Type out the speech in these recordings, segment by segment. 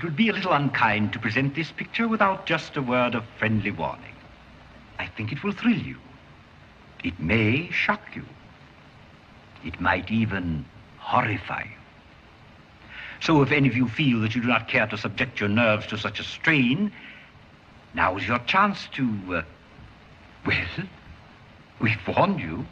It would be a little unkind to present this picture without just a word of friendly warning. I think it will thrill you. It may shock you. It might even horrify you. So if any of you feel that you do not care to subject your nerves to such a strain, now is your chance to, well, we've warned you.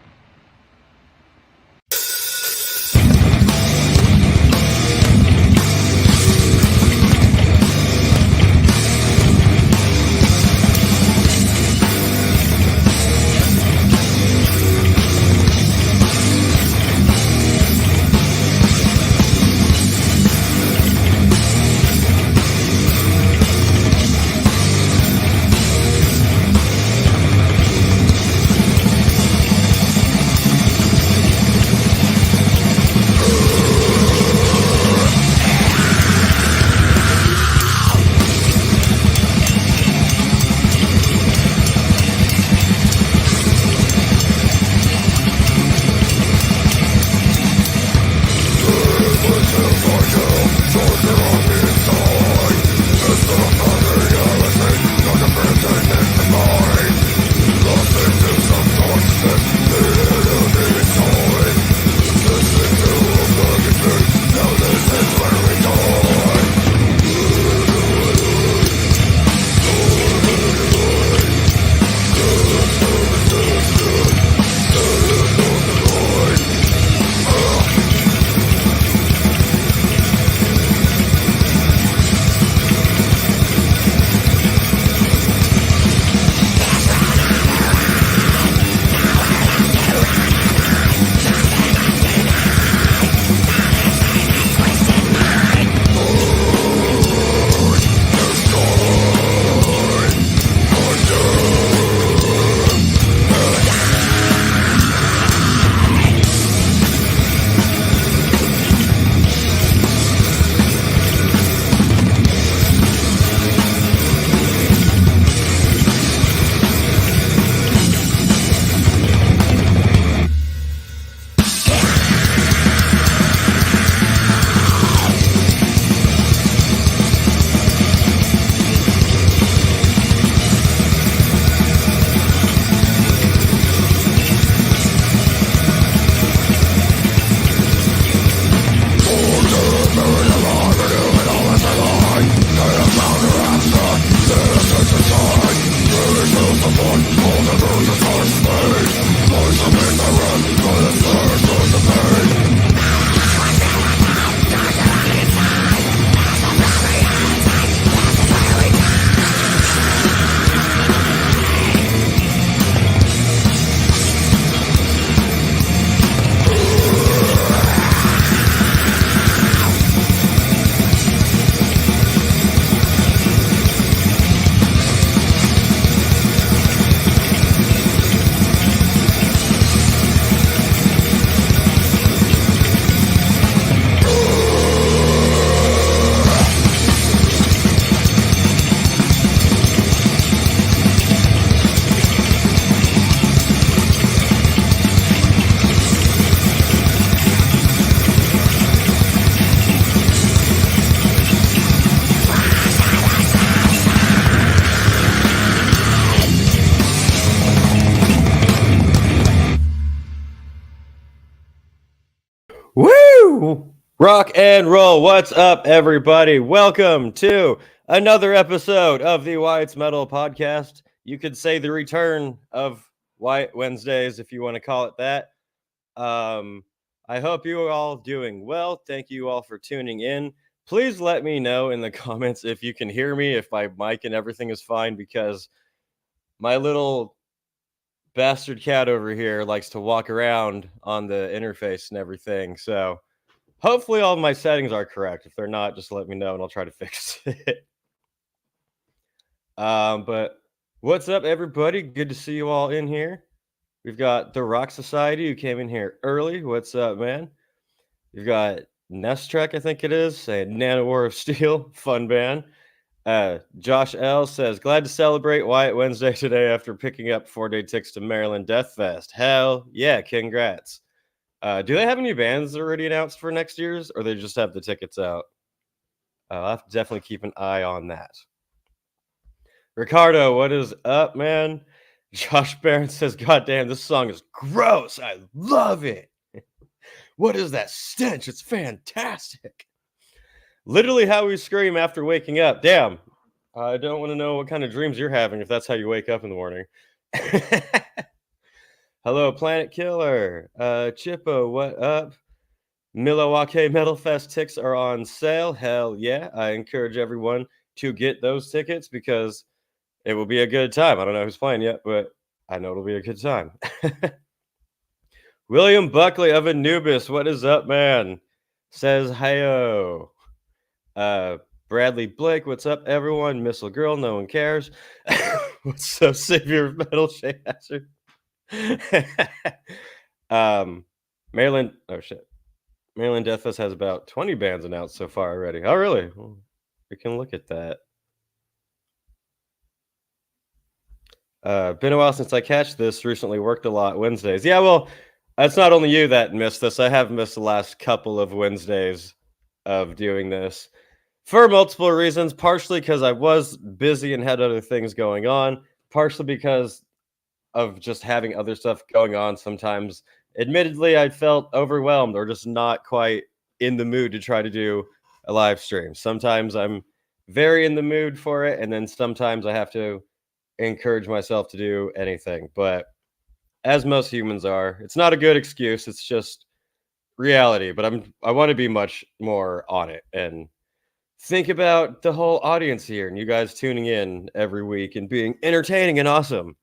Woo! Rock and roll. What's up, everybody? Welcome to another episode of the Wyatt's Metal podcast. You could say the return of Wyatt Wednesdays, if you want to call it that. I hope you are all doing well. Thank you all for tuning in. Please let me know in the comments if you can hear me, if my mic and everything is fine, because my little bastard cat over here likes to walk around on the interface and everything. So hopefully all of my settings are correct. If they're not, just let me know and I'll try to fix it. But what's up, everybody? Good to see you all in here. We've got the Rock Society who came in here early. What's up, man? We've got Nestrek, I think it is, saying Nano War of Steel, fun band. Josh L says, glad to celebrate Wyatt Wednesday today after picking up 4-day tickets to Maryland Death Fest. Hell yeah, congrats. Do they have any bands already announced for next year's, or they just have the tickets out? I'll have to definitely keep an eye on that. Ricardo, what is up, man? Josh Barron says, God damn, this song is gross. I love it. What is that stench? It's fantastic. Literally how we scream after waking up. Damn. I don't want to know what kind of dreams you're having if that's how you wake up in the morning. Hello, Planet Killer. Chippo, what up? Milwaukee Metal Fest tickets are on sale. Hell yeah. I encourage everyone to get those tickets because it will be a good time. I don't know who's playing yet, but I know it'll be a good time. William Buckley of Anubis, what is up, man? Says hi-oh. Bradley Blake, what's up, everyone? Missile Girl, no one cares. What's up, Savior of Metal Shazzer? Maryland, oh shit. Maryland Deathfest has about 20 bands announced so far already. Oh, really? Well, we can look at that. Been a while since I catch this. Recently worked a lot Wednesdays. Yeah, well, it's not only you that missed this. I have missed the last couple of Wednesdays of doing this for multiple reasons. Partially because I was busy and had other things going on. Partially because of just having other stuff going on. Sometimes, admittedly, I felt overwhelmed or just not quite in the mood to try to do a live stream. Sometimes I'm very in the mood for it, and then sometimes I have to encourage myself to do anything. But as most humans are, it's not a good excuse. It's just reality. But I want to be much more on it and think about the whole audience here and you guys tuning in every week and being entertaining and awesome.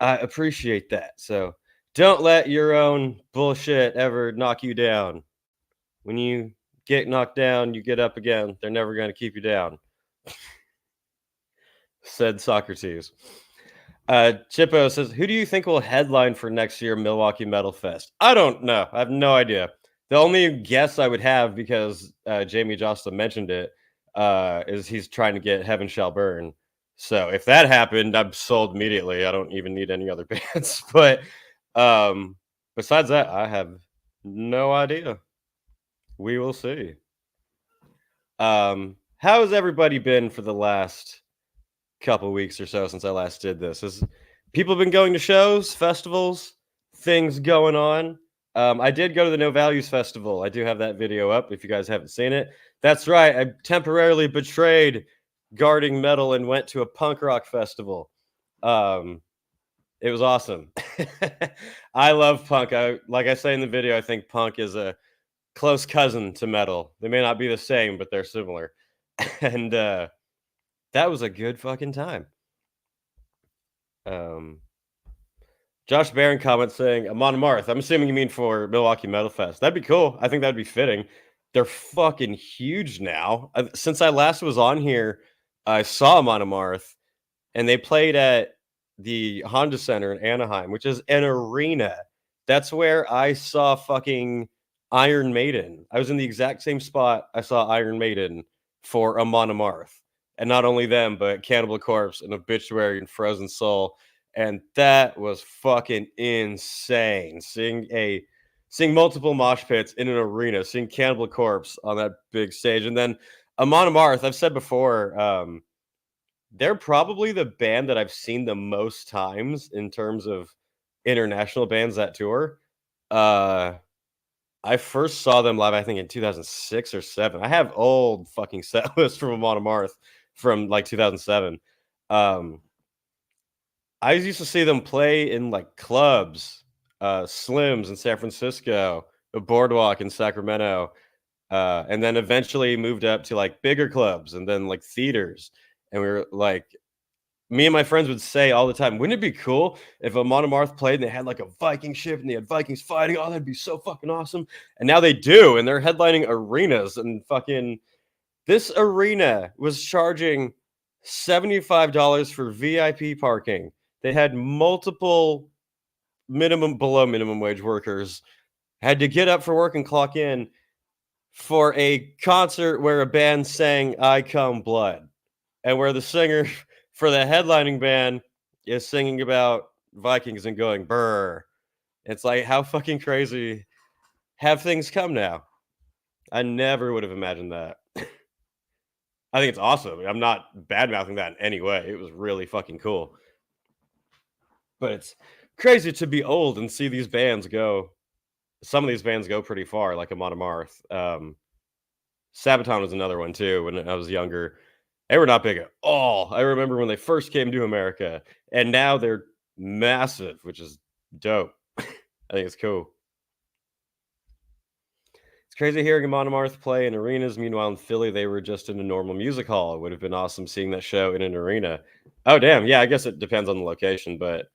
I appreciate that. So don't let your own bullshit ever knock you down. When you get knocked down, you get up again. They're never going to keep you down. Said Socrates. Chippo says, who do you think will headline for next year Milwaukee Metal Fest? I don't know. I have no idea. The only guess I would have, because Jamie Jocelyn mentioned it, is he's trying to get Heaven Shall Burn. So if that happened, I'm sold immediately. I don't even need any other bands. But besides that, I have no idea. We will see. How has everybody been for the last couple weeks or so since I last did this? Has people been going to shows, festivals, things going on? I did go to the No Values Festival. I do have that video up if you guys haven't seen it. That's right. I temporarily betrayed guarding metal and went to a punk rock festival. It was awesome. I love punk. Like I say in the video, I think punk is a close cousin to metal. They may not be the same, but they're similar. And that was a good fucking time. Josh Barron comments saying, Amon Amarth. I'm assuming you mean for Milwaukee Metal Fest. That'd be cool. I think that'd be fitting. They're fucking huge now. Since I last was on here, I saw Amon Amarth, and they played at the Honda Center in Anaheim, which is an arena. That's where I saw fucking Iron Maiden. I was in the exact same spot I saw Iron Maiden for Amon Amarth. And not only them, but Cannibal Corpse and Obituary and Frozen Soul. And that was fucking insane. Seeing multiple mosh pits in an arena, seeing Cannibal Corpse on that big stage. And then Amon Amarth, I've said before, they're probably the band that I've seen the most times in terms of international bands that tour. I first saw them live, I think, in 2006 or 7. I have old fucking set lists from Amon Amarth from like 2007. I used to see them play in like clubs, Slims in San Francisco, the Boardwalk in Sacramento, and then eventually moved up to like bigger clubs and then like theaters. And we were like, me and my friends would say all the time, wouldn't it be cool if Amon Amarth played and they had like a Viking ship and they had Vikings fighting? Oh, that'd be so fucking awesome. And now they do, and they're headlining arenas, and fucking this arena was charging $75 for VIP parking. They had multiple below minimum wage workers had to get up for work and clock in for a concert where a band sang I Come Blood, and where the singer for the headlining band is singing about Vikings and going brr. It's like, how fucking crazy have things come now? I never would have imagined that. I think it's awesome. I'm not bad-mouthing that in any way. It was really fucking cool. But it's crazy to be old and see these bands go. Some of these bands go pretty far, like a Monomarth. Sabaton was another one too when I was younger. They were not big at all. I remember when they first came to America, and now they're massive, which is dope. I think it's cool. It's crazy hearing a Monomarth play in arenas. Meanwhile, in Philly, they were just in a normal music hall. It would have been awesome seeing that show in an arena. Oh, damn. Yeah, I guess it depends on the location, but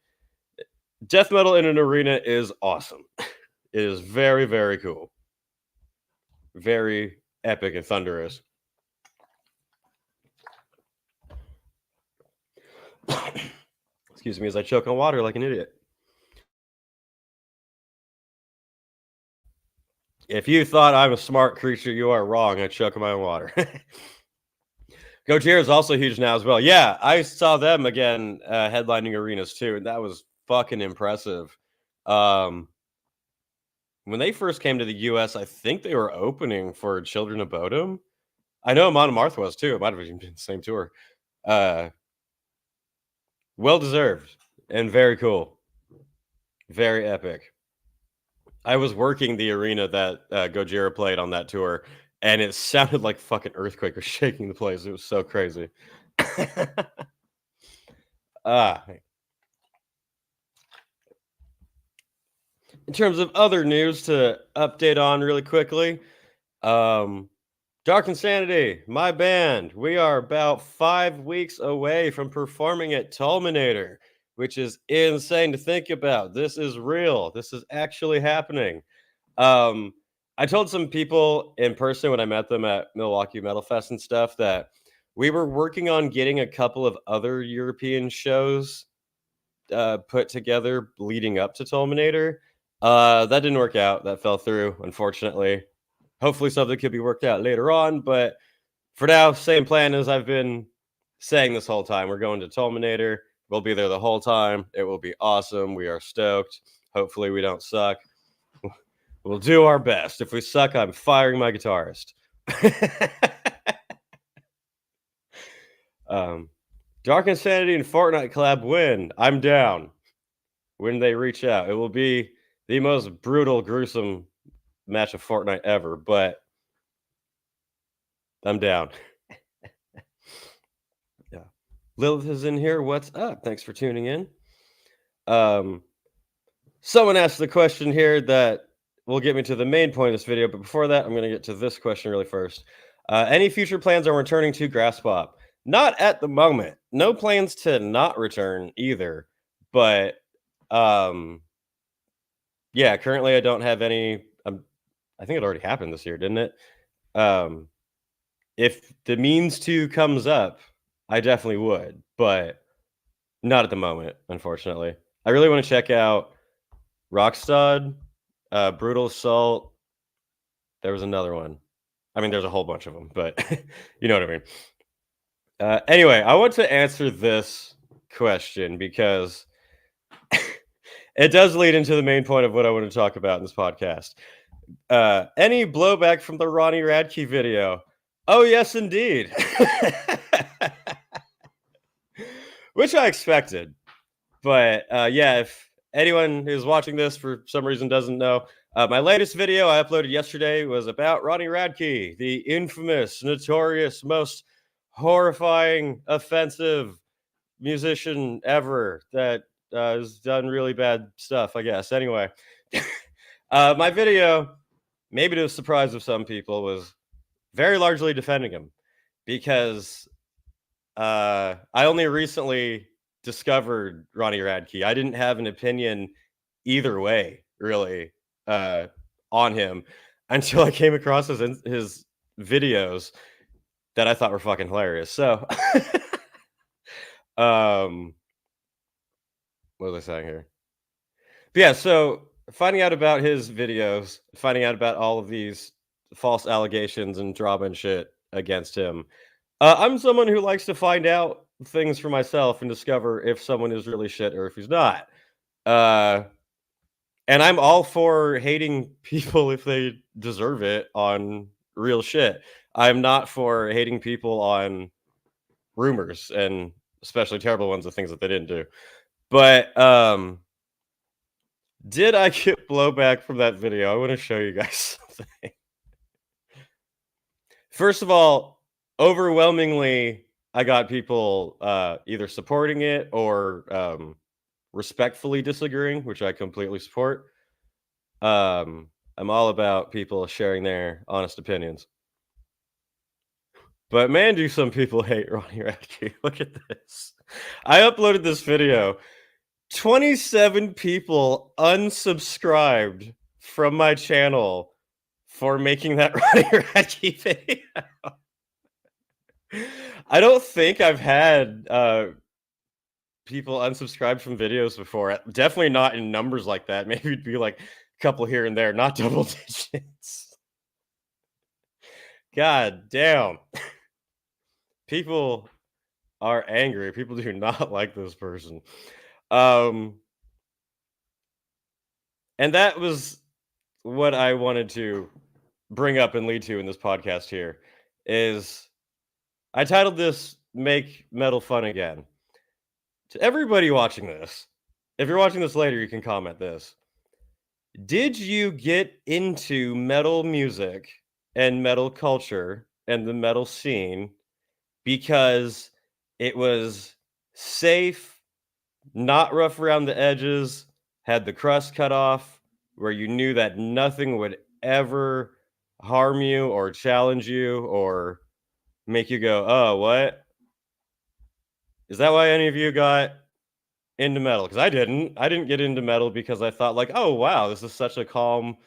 death metal in an arena is awesome. It is very, very cool. Very epic and thunderous. Excuse me as I choke on water like an idiot. If you thought I'm a smart creature, you are wrong. I choke on my own water. Gojira is also huge now as well. Yeah, I saw them again headlining arenas too, and that was fucking impressive. When they first came to the US, I think they were opening for Children of Bodom. I know Monomarth was too. It might have even been the same tour. Well deserved and very cool. Very epic. I was working the arena that Gojira played on that tour, and it sounded like fucking earthquake was shaking the place. It was so crazy. In terms of other news to update on really quickly, Dark Insanity, my band, we are about 5 weeks away from performing at Tulminator, which is insane to think about. This is real. This is actually happening. I told some people in person when I met them at Milwaukee Metal Fest and stuff that we were working on getting a couple of other European shows put together leading up to Tulminator. That didn't work out. That fell through, unfortunately. Hopefully something could be worked out later on, but for now, same plan as I've been saying this whole time. We're going to Tulminator. We'll be there the whole time. It will be awesome. We are stoked. Hopefully we don't suck. We'll do our best. If we suck, I'm firing my guitarist. Dark Insanity and Fortnite collab win. I'm down. When they reach out, it will be the most brutal, gruesome match of Fortnite ever, but I'm down. Yeah. Lilith is in here. What's up? Thanks for tuning in. Someone asked the question here that will get me to the main point of this video, but before that, I'm going to get to this question really first. Any future plans on returning to Grasspop? Not at the moment. No plans to not return either, but yeah, currently I don't have any. I think it already happened this year, didn't it? If the means to comes up, I definitely would, but not at the moment, unfortunately. I really want to check out Rockstad, Brutal Assault. There was another one. I mean, there's a whole bunch of them, but you know what I mean. Anyway, I want to answer this question because it does lead into the main point of what I want to talk about in this podcast. Any blowback from the Ronnie Radke video? Oh, yes, indeed. Which I expected. But yeah, if anyone who's watching this for some reason doesn't know, my latest video I uploaded yesterday was about Ronnie Radke, the infamous, notorious, most horrifying, offensive musician ever that has done really bad stuff, I guess. Anyway, my video, maybe to the surprise of some people, was very largely defending him because I only recently discovered Ronnie Radke. I didn't have an opinion either way, really, on him until I came across his videos that I thought were fucking hilarious. So, what was I saying here? But yeah, so finding out about his videos, finding out about all of these false allegations and drama and shit against him. I'm someone who likes to find out things for myself and discover if someone is really shit or if he's not. And I'm all for hating people if they deserve it on real shit. I'm not for hating people on rumors, and especially terrible ones of things that they didn't do. But did I get blowback from that video? I want to show you guys something. First of all, overwhelmingly, I got people either supporting it or respectfully disagreeing, which I completely support. I'm all about people sharing their honest opinions. But man, do some people hate Ronnie Radke. Look at this. I uploaded this video. 27 people unsubscribed from my channel for making that Ronnie Radke video. I don't think I've had people unsubscribe from videos before. Definitely not in numbers like that. Maybe it'd be like a couple here and there, not double digits. God damn. People are angry. People do not like this person. And that was what I wanted to bring up and lead to in this podcast here is I titled this Make Metal Fun Again. To everybody watching this, if you're watching this later, you can comment this. Did you get into metal music and metal culture and the metal scene because it was safe, not rough around the edges, had the crust cut off, where you knew that nothing would ever harm you or challenge you or make you go, oh, what? Is that why any of you got into metal? Because I didn't get into metal because I thought like, oh, wow, this is such a calm,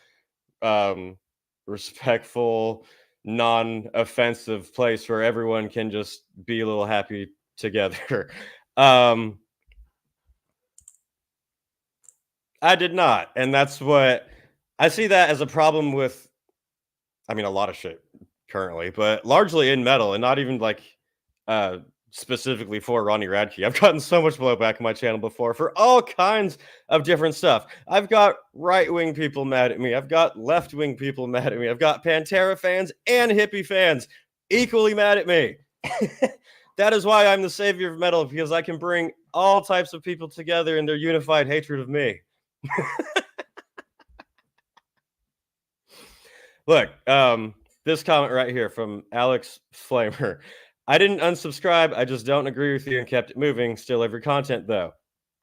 respectful, non-offensive place where everyone can just be a little happy together. I did not. And that's what I see that as a problem with, I mean, a lot of shit currently, but largely in metal and not even like specifically for Ronnie Radke. I've gotten so much blowback on my channel before for all kinds of different stuff. I've got right-wing people mad at me. I've got left-wing people mad at me. I've got Pantera fans and hippie fans equally mad at me. That is why I'm the savior of metal, because I can bring all types of people together in their unified hatred of me. Look, this comment right here from Alex Flamer. I didn't unsubscribe. I just don't agree with you and kept it moving. Still every content though.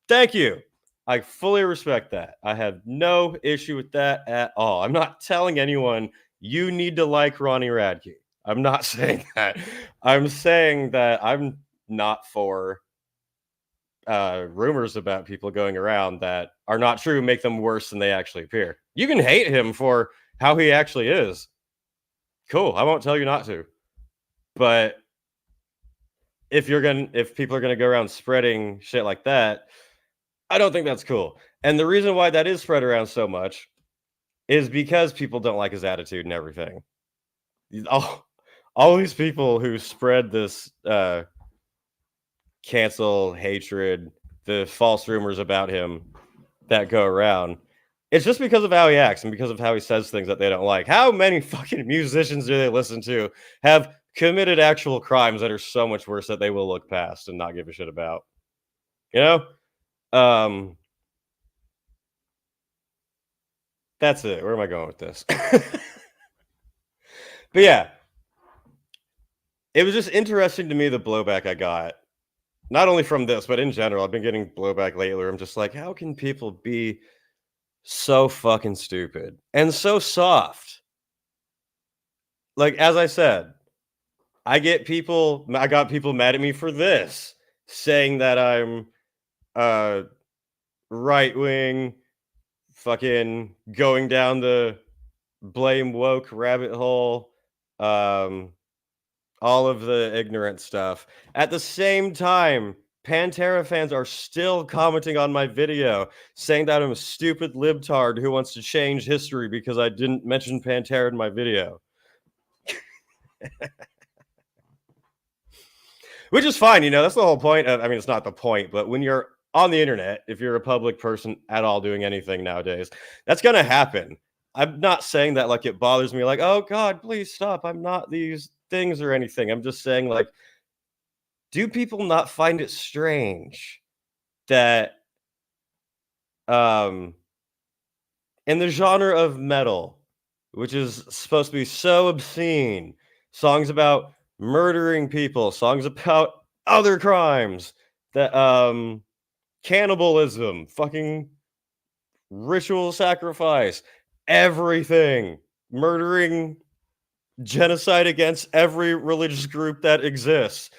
Thank you. I fully respect that. I have no issue with that at all. I'm not telling anyone you need to like Ronnie Radke. I'm not saying that. I'm saying that I'm not for rumors about people going around that are not true, make them worse than they actually appear. You can hate him for how he actually is. Cool. I won't tell you not to. But if people are gonna go around spreading shit like that, I don't think that's cool. And the reason why that is spread around so much is because people don't like his attitude and everything. All these people who spread this cancel hatred, the false rumors about him that go around, it's just because of how he acts and because of how he says things that they don't like. How many fucking musicians do they listen to have committed actual crimes that are so much worse that they will look past and not give a shit about? You know? That's it. Where am I going with this? But yeah, it was just interesting to me, the blowback I got. Not only from this, but in general. I've been getting blowback lately where I'm just like, how can people be so fucking stupid and so soft? Like, as I said, I got people mad at me for this, saying that I'm right-wing, fucking going down the blame woke rabbit hole, all of the ignorant stuff. At the same time, Pantera fans are still commenting on my video, saying that I'm a stupid libtard who wants to change history because I didn't mention Pantera in my video. Which is fine, you know, that's the whole point of, I mean, it's not the point, but when you're on the internet, if you're a public person at all doing anything nowadays, that's going to happen. I'm not saying that like it bothers me, like, oh God, please stop. I'm not these things or anything. I'm just saying, like, do people not find it strange that um in the genre of metal, which is supposed to be so obscene, songs about murdering people, songs about other crimes, that cannibalism, fucking ritual sacrifice, everything, murdering, genocide against every religious group that exists.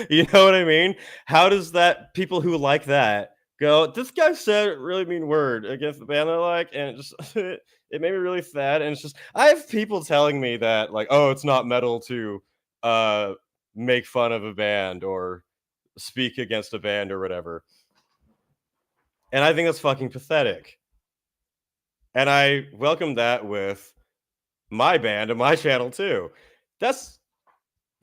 You know what I mean? How does that people who like that go, this guy said a really mean word against the band I like, and it just it made me really sad. And it's just I have people telling me that, like, oh, it's not metal to make fun of a band or speak against a band or whatever. And I think that's fucking pathetic. And I welcome that with my band and my channel too.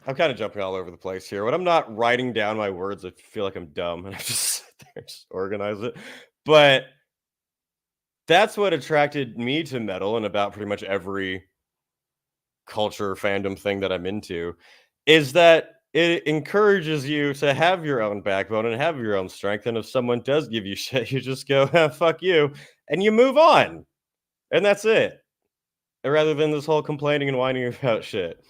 I'm kind of jumping all over the place here. When I'm not writing down my words, I feel like I'm dumb and I just sit there and just organize it. But that's what attracted me to metal and about pretty much every culture, fandom thing that I'm into, is that it encourages you to have your own backbone and have your own strength. And if someone does give you shit, you just go, fuck you, and you move on. And that's it. Rather than this whole complaining and whining about shit.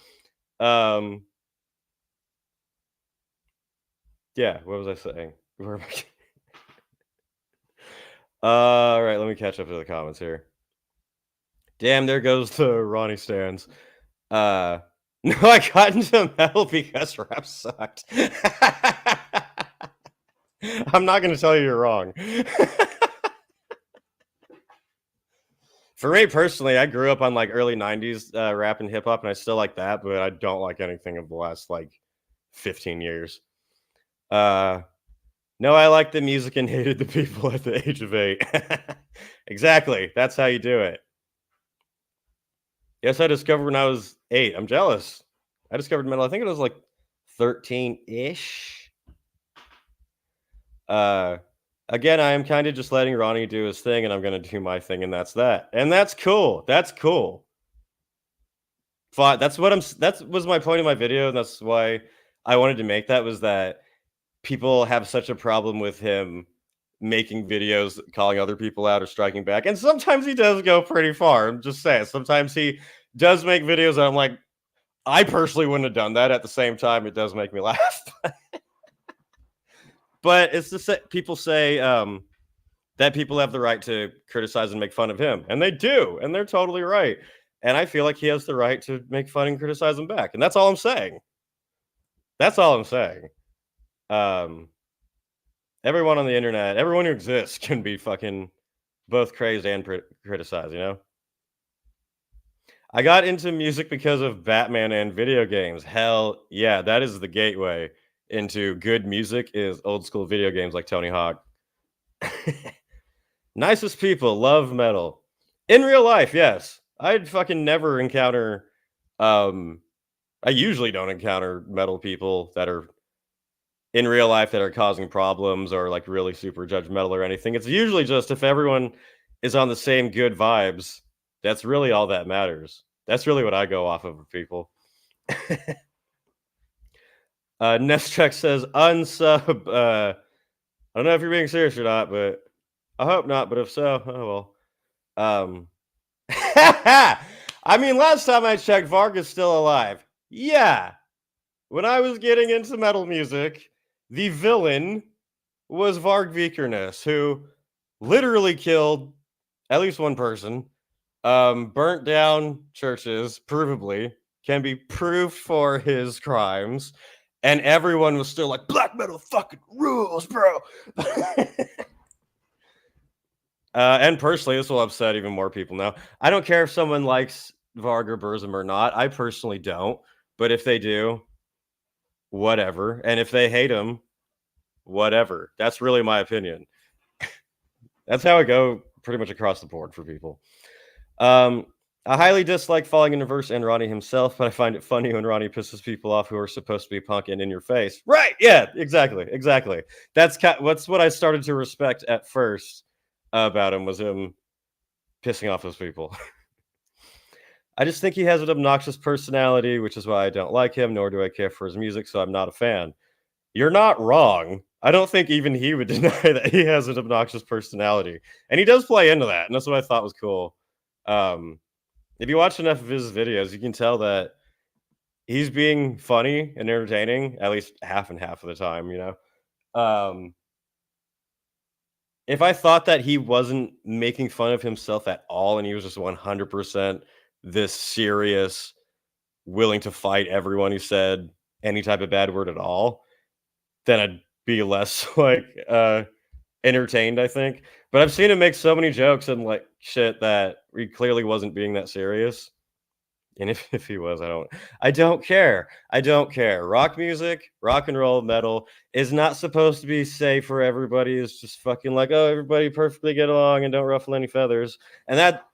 Yeah, what was I saying? Where am I? All right, let me catch up to the comments here. Damn, there goes the Ronnie stands. No, I got into metal because rap sucked. I'm not going to tell you you're wrong. For me personally, I grew up on like early 90s rap and hip hop, and I still like that, but I don't like anything of the last like 15 years. No, I liked the music and hated the people at the age of 8. Exactly. That's how you do it. Yes, I discovered when I was 8. I'm jealous. I discovered metal, I think it was like 13-ish. Again, I am kind of just letting Ronnie do his thing, and I'm going to do my thing, and that's that. And that's cool. That's cool. Fine. That was my point in my video, and that's why I wanted to make that, was that people have such a problem with him making videos calling other people out or striking back. And sometimes he does go pretty far. I'm just saying. Sometimes he does make videos that I'm like, I personally wouldn't have done that. At the same time, it does make me laugh. But it's just that people say that people have the right to criticize and make fun of him. And they do. And they're totally right. And I feel like he has the right to make fun and criticize him back. And that's all I'm saying. That's all I'm saying. Everyone on the internet, everyone who exists can be fucking both praised and criticized, you know? I got into music because of Batman and video games. Hell yeah, that is the gateway into good music, is old school video games like Tony Hawk. Nicest people, love metal. In real life, yes. I'd fucking never encounter I usually don't encounter metal people that are in real life that are causing problems or like really super judgmental or anything. It's usually just if everyone is on the same good vibes, that's really all that matters. That's really what I go off of people. Nestrek says unsub. I don't know if you're being serious or not, but I hope not. But if so, oh well. I mean, last time I checked, Varg is still alive. Yeah. When I was getting into metal music, the villain was Varg Vikernes, who literally killed at least one person, burnt down churches, provably, can be proved for his crimes, and everyone was still like, black metal fucking rules, bro. And personally, this will upset even more people now. I don't care if someone likes Varg or Burzum or not. I personally don't. But if they do, whatever. And if they hate him, whatever. That's really my opinion. That's how I go pretty much across the board for people. I highly dislike Falling in Reverse and Ronnie himself, but I find it funny when Ronnie pisses people off who are supposed to be punk and in your face. Right? Yeah, exactly. That's what I started to respect at first about him, was him pissing off those people. I just think he has an obnoxious personality, which is why I don't like him, nor do I care for his music, so I'm not a fan. You're not wrong. I don't think even he would deny that he has an obnoxious personality. And he does play into that, and that's what I thought was cool. If you watch enough of his videos, you can tell that he's being funny and entertaining, at least half and half of the time, you know? If I thought that he wasn't making fun of himself at all and he was just 100% this serious, willing to fight everyone who said any type of bad word at all, then I'd be less like entertained, I think. But I've seen him make so many jokes and like shit that he clearly wasn't being that serious. And if he was, I don't care. I don't care. Rock music, rock and roll, metal is not supposed to be safe for everybody. It's just fucking like, oh, everybody perfectly get along and don't ruffle any feathers. And that,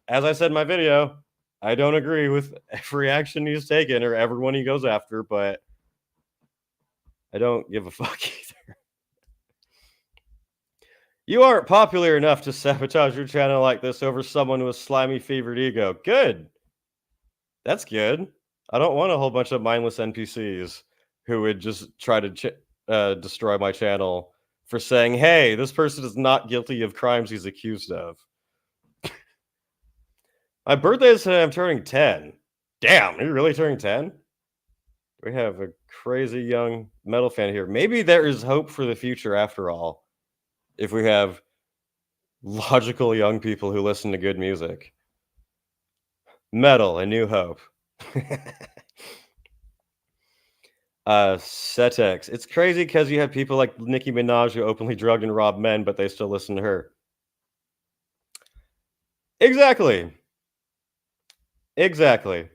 as I said in my video, I don't agree with every action he's taken or everyone he goes after, but I don't give a fuck either. You aren't popular enough to sabotage your channel like this over someone with slimy, fevered ego. Good. That's good. I don't want a whole bunch of mindless NPCs who would just try to destroy my channel for saying, hey, this person is not guilty of crimes he's accused of. My birthday is today. I'm turning 10. Damn, are you really turning 10? We have a crazy young metal fan here. Maybe there is hope for the future after all, if we have logical young people who listen to good music. Metal, a new hope. Setex. It's crazy because you have people like Nicki Minaj who openly drugged and robbed men, but they still listen to her. Exactly. Exactly.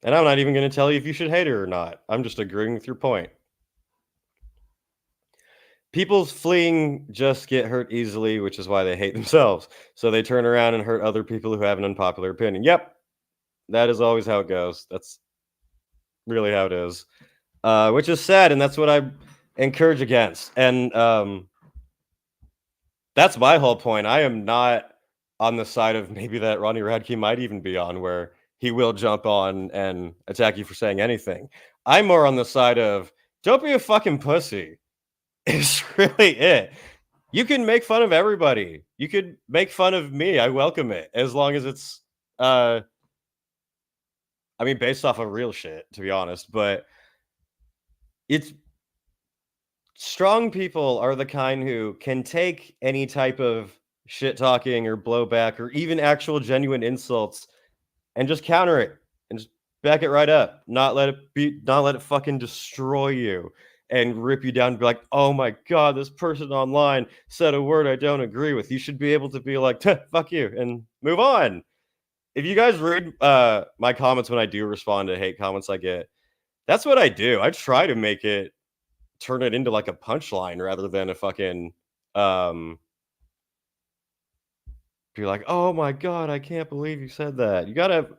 And I'm not even going to tell you if you should hate her or not. I'm just agreeing with your point. People fleeing just get hurt easily, which is why they hate themselves. So they turn around and hurt other people who have an unpopular opinion. Yep. That is always how it goes. That's really how it is. Which is sad, and that's what I encourage against. And that's my whole point. I am not on the side of maybe that Ronnie Radke might even be on, where he will jump on and attack you for saying anything. I'm more on the side of don't be a fucking pussy. It's really it. You can make fun of everybody. You could make fun of me. I welcome it, as long as it's I mean, based off of real shit, to be honest. But it's strong people are the kind who can take any type of shit talking or blowback or even actual genuine insults and just counter it and just back it right up. Not let it fucking destroy you and rip you down and be like, oh my god, this person online said a word I don't agree with. You should be able to be like, fuck you, and move on. If you guys read my comments when I do respond to hate comments I get, that's what I do. I try to make it turn it into like a punchline rather than a fucking be like, oh my god, I can't believe you said that. You gotta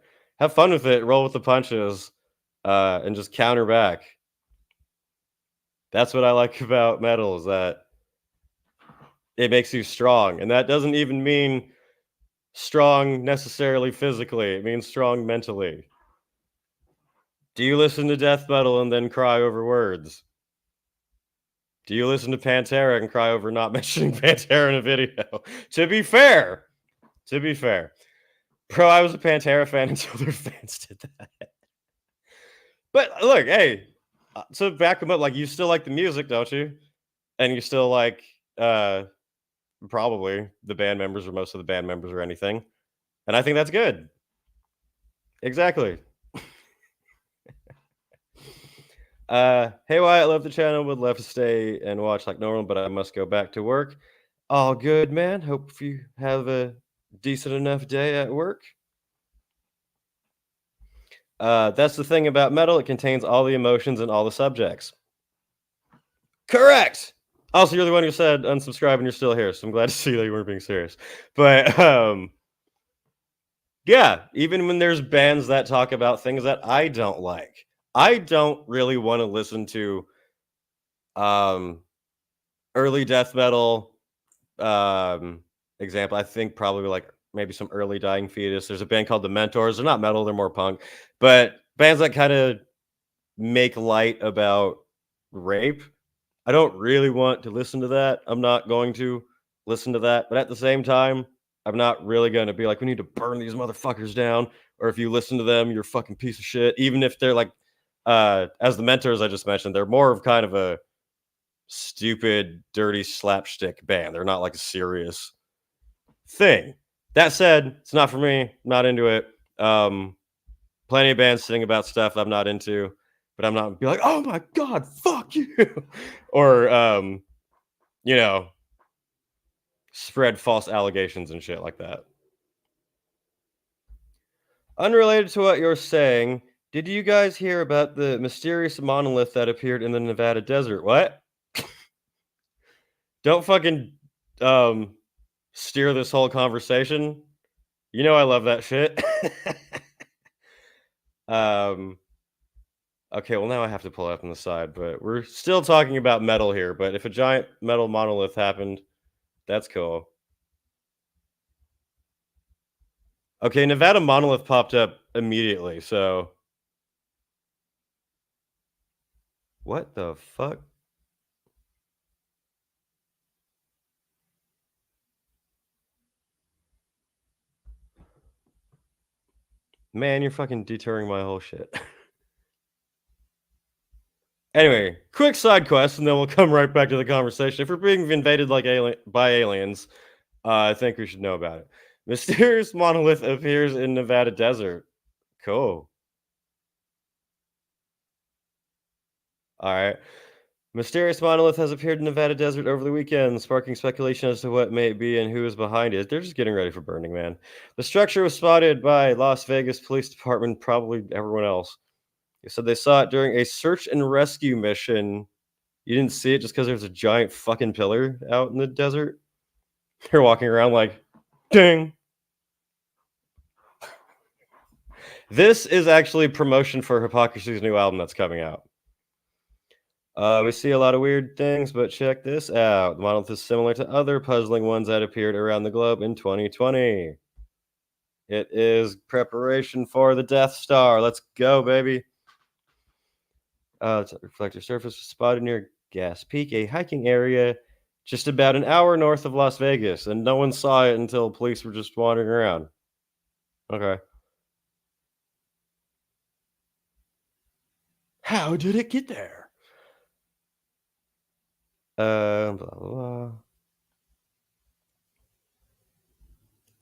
have fun with it, roll with the punches, and just counter back. That's what I like about metal, is that it makes you strong. And that doesn't even mean strong necessarily physically. It means strong mentally. Do you listen to death metal and then cry over words? Do you listen to Pantera and cry over not mentioning Pantera in a video? To be fair, bro, I was a Pantera fan until their fans did that. But look, hey, so back them up, like, you still like the music, don't you? And you still like probably the band members or most of the band members or anything. And I think that's good. Exactly. Hey Wyatt, love the channel, would love to stay and watch like normal, but I must go back to work. All good, man. Hope you have a decent enough day at work. That's the thing about metal, it contains all the emotions and all the subjects. Correct. Also, you're the one who said unsubscribe and you're still here, so I'm glad to see that you weren't being serious. But yeah, even when there's bands that talk about things that I don't like, I don't really want to listen to early death metal. Example, I think probably like maybe some early dying fetus. There's a band called the Mentors. They're not metal, they're more punk. But bands that kind of make light about rape, I don't really want to listen to that. I'm not going to listen to that. But at the same time, I'm not really going to be like, we need to burn these motherfuckers down. Or if you listen to them, you're a fucking piece of shit. Even if they're like, as the Mentors I just mentioned, they're more of kind of a stupid, dirty slapstick band. They're not like a serious thing. That said, it's not for me. Not into it. Plenty of bands sing about stuff I'm not into, but I'm not be like, oh my god, fuck you, or you know, spread false allegations and shit like that. Unrelated to what you're saying, did you guys hear about the mysterious monolith that appeared in the Nevada desert? What? Don't fucking steer this whole conversation. You know I love that shit. Okay, well now I have to pull it up on the side, but we're still talking about metal here. But if a giant metal monolith happened, that's cool. Okay, Nevada monolith popped up immediately, so what the fuck? Man, you're fucking deterring my whole shit. Anyway, quick side quest, and then we'll come right back to the conversation. If we're being invaded like by aliens, I think we should know about it. Mysterious monolith appears in Nevada desert. Cool. All right. Mysterious monolith has appeared in Nevada desert over the weekend, sparking speculation as to what may it be and who is behind it. They're just getting ready for Burning Man. The structure was spotted by Las Vegas Police Department, probably everyone else. They said they saw it during a search and rescue mission. You didn't see it just because there's a giant fucking pillar out in the desert? They're walking around like, ding. This is actually promotion for Hypocrisy's new album that's coming out. We see a lot of weird things, but check this out. The monolith is similar to other puzzling ones that appeared around the globe in 2020. It is preparation for the Death Star. Let's go, baby. Reflector surface was spotted near Gas Peak, a hiking area just about an hour north of Las Vegas, and no one saw it until police were just wandering around. Okay. How did it get there? Blah, blah, blah.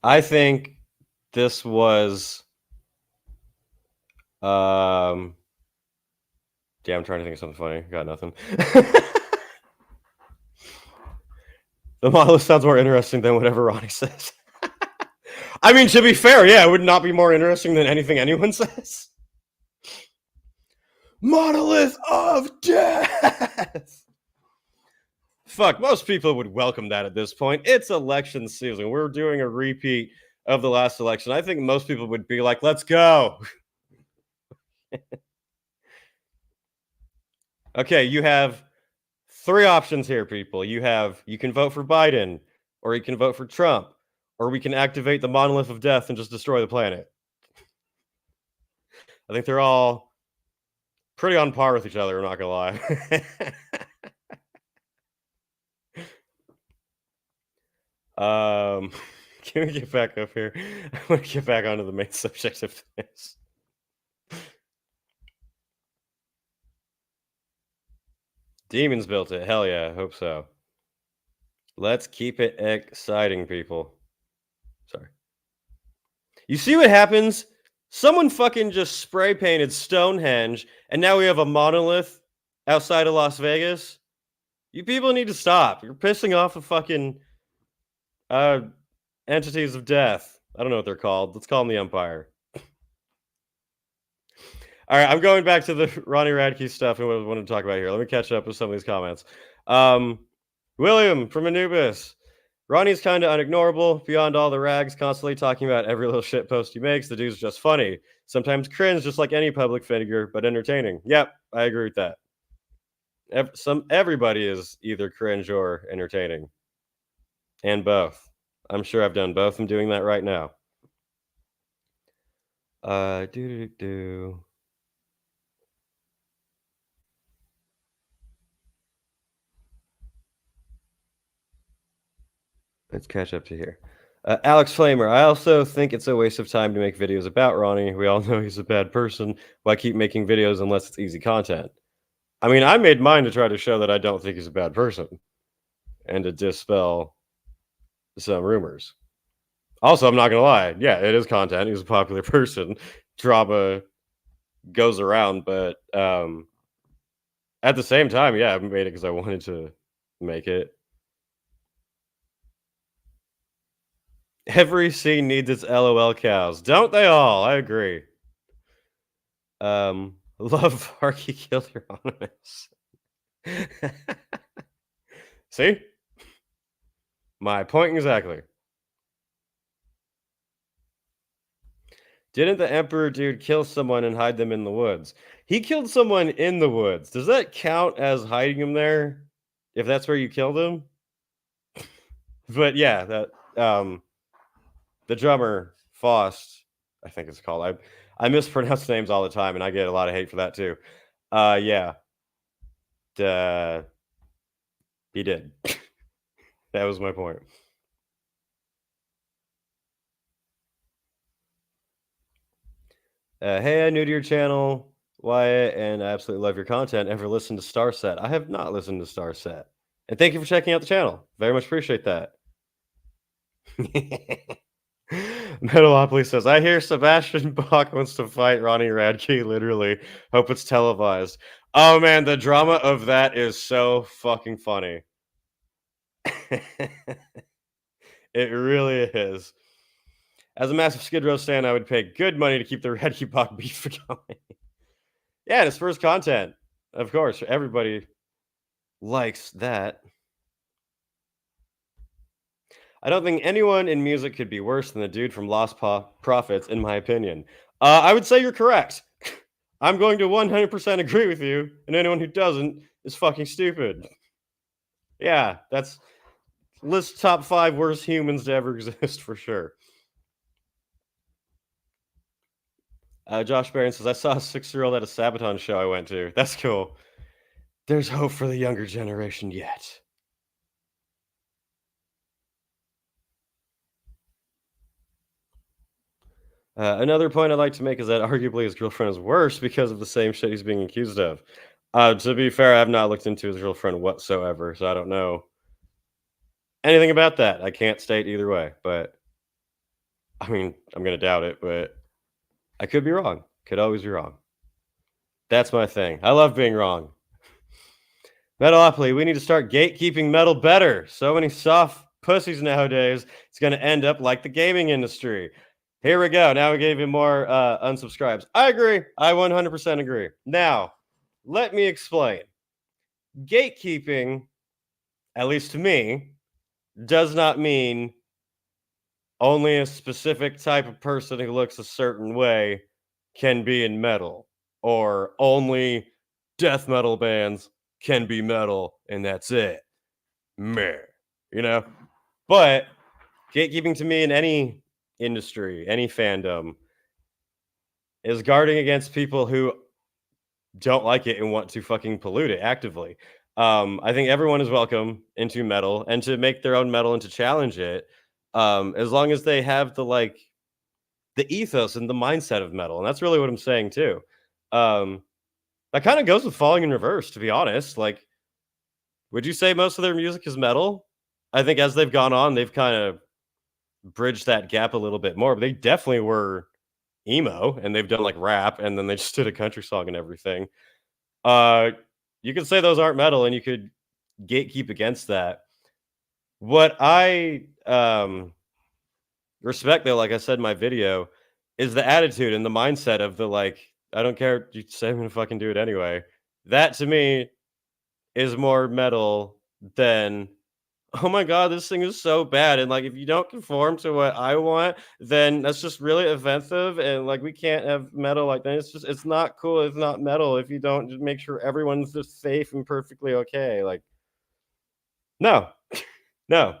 I think this was yeah, I'm trying to think of something funny. Got nothing. The monolith sounds more interesting than whatever Ronnie says. I mean, to be fair, yeah, it would not be more interesting than anything anyone says. Monolith of death. Fuck, most people would welcome that at this point. It's election season. We're doing a repeat of the last election. I think most people would be like, let's go. Okay, you have three options here, people. You can vote for Biden, or you can vote for Trump, or we can activate the monolith of death and just destroy the planet. I think they're all pretty on par with each other, I'm not gonna lie. Can we get back up here? I want to get back onto the main subject of this. Demons built it. Hell yeah, I hope so. Let's keep it exciting, people. Sorry. You see what happens? Someone fucking just spray painted Stonehenge, and now we have a monolith outside of Las Vegas. You people need to stop. You're pissing off the fucking entities of death. I don't know what they're called. Let's call them the Empire. All right, I'm going back to the Ronnie Radke stuff and what I wanted to talk about here. Let me catch up with some of these comments. William from Anubis. Ronnie's kind of unignorable, beyond all the rags, constantly talking about every little shit post he makes. The dude's just funny. Sometimes cringe, just like any public figure, but entertaining. Yep, I agree with that. Everybody is either cringe or entertaining. And both. I'm sure I've done both. I'm doing that right now. Let's catch up to here. Alex Flamer, I also think it's a waste of time to make videos about Ronnie. We all know he's a bad person. Why keep making videos unless it's easy content? I mean, I made mine to try to show that I don't think he's a bad person and to dispel some rumors. Also, I'm not going to lie. Yeah, it is content. He's a popular person. Drama goes around, but at the same time, yeah, I made it because I wanted to make it. Every scene needs its LOL cows. Don't they all? I agree. Love Harky killed Hieronymus. See? My point exactly. Didn't the Emperor dude kill someone and hide them in the woods? He killed someone in the woods. Does that count as hiding him there? If that's where you killed him? But yeah, that the drummer, Faust, I think it's called. I mispronounce names all the time, and I get a lot of hate for that too. Yeah. He did. That was my point. Hey, I'm new to your channel, Wyatt, and I absolutely love your content. Ever listened to Starset? I have not listened to Starset. And thank you for checking out the channel. Very much appreciate that. Metalopoly says, I hear Sebastian Bach wants to fight Ronnie Radke, literally. Hope it's televised. Oh man, the drama of that is so fucking funny. It really is. As a massive Skid Row stan, I would pay good money to keep the Radke Bach beef going. Yeah, it's first content. Of course, everybody likes that. I don't think anyone in music could be worse than the dude from Lost Prophets, in my opinion. I would say you're correct. I'm going to 100% agree with you, and anyone who doesn't is fucking stupid. Yeah, that's list top 5 worst humans to ever exist for sure. Josh Barron says, I saw a 6-year-old at a Sabaton show I went to. That's cool. There's hope for the younger generation yet. Another point I'd like to make is that arguably his girlfriend is worse because of the same shit he's being accused of. To be fair, I have not looked into his girlfriend whatsoever, so I don't know anything about that. I can't state either way, but I mean, I'm going to doubt it, but I could be wrong. Could always be wrong. That's my thing. I love being wrong. Metalopoly, we need to start gatekeeping metal better. So many soft pussies nowadays. It's going to end up like the gaming industry. Here we go. Now we gave him more unsubscribes. I agree. I 100% agree. Now, let me explain. Gatekeeping, at least to me, does not mean only a specific type of person who looks a certain way can be in metal, or only death metal bands can be metal, and that's it. Meh. You know? But gatekeeping to me in any industry, any fandom, is guarding against people who don't like it and want to fucking pollute it actively. I think everyone is welcome into metal and to make their own metal and to challenge it, as long as they have the ethos and the mindset of metal. And that's really what I'm saying too. That kind of goes with Falling in Reverse, to be honest. Like, would you say most of their music is metal? I think as they've gone on, they've kind of bridged that gap a little bit more, but they definitely were emo and they've done like rap and then they just did a country song and everything. You could say those aren't metal and you could gatekeep against that. What I respect, though, like I said in my video, is the attitude and the mindset of the I don't care, you say I'm gonna fucking do it anyway. That to me is more metal than, oh my god, this thing is so bad, and if you don't conform to what I want, then that's just really offensive, and we can't have metal like that. It's not cool. It's not metal if you don't just make sure everyone's just safe and perfectly okay. No, no.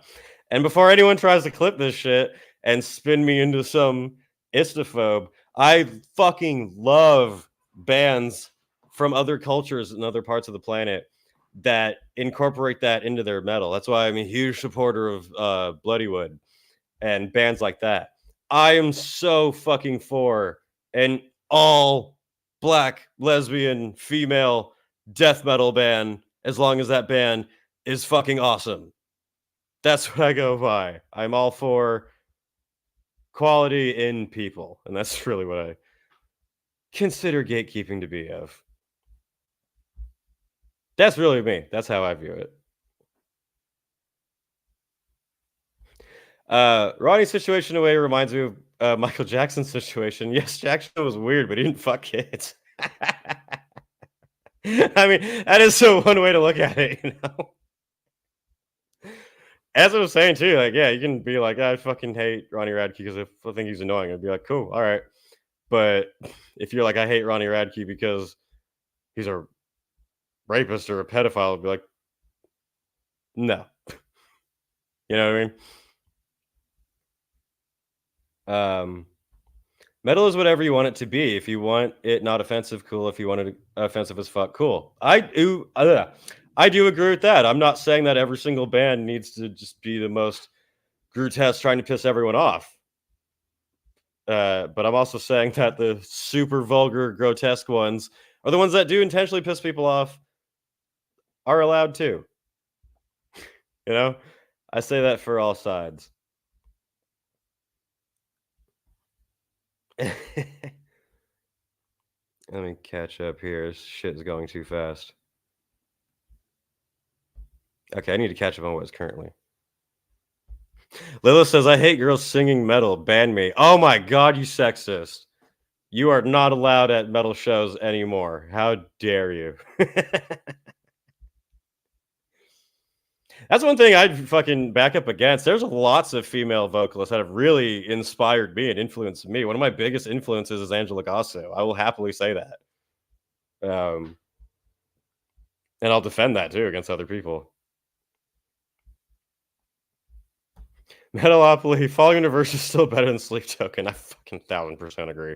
And before anyone tries to clip this shit and spin me into some istophobe, I fucking love bands from other cultures and other parts of the planet that incorporate that into their metal. That's why I'm a huge supporter of Bloodywood and bands like that. I am so fucking for an all black, lesbian, female death metal band as long as that band is fucking awesome. That's what I go by. I'm all for quality in people, and that's really what I consider gatekeeping to be of. That's really me. That's how I view it. Ronnie's situation away reminds me of Michael Jackson's situation. Yes, Jackson was weird, but he didn't fuck kids. I mean, that is so one way to look at it, you know. As I was saying too, like, yeah, you can be like, I fucking hate Ronnie Radke because I think he's annoying. I'd be like, cool, all right. But if you're like, I hate Ronnie Radke because he's a rapist or a pedophile, I'd be like, no. You know what I mean? Metal is whatever you want it to be. If you want it not offensive, cool. If you want it offensive as fuck, cool. I do agree with that. I'm not saying that every single band needs to just be the most grotesque, trying to piss everyone off. But I'm also saying that the super vulgar, grotesque ones are the ones that do intentionally piss people off are allowed too. You know, I say that for all sides. Let me catch up here. This shit is going too fast. Okay, I need to catch up on what's currently. Lilith says, I hate girls singing metal. Ban me. Oh my god, you sexist. You are not allowed at metal shows anymore. How dare you? That's one thing I'd fucking back up against. There's lots of female vocalists that have really inspired me and influenced me. One of my biggest influences is Angela Gasso. I will happily say that. And I'll defend that too against other people. Metalopoly, Falling Universe is still better than Sleep Token. I fucking 1000% agree.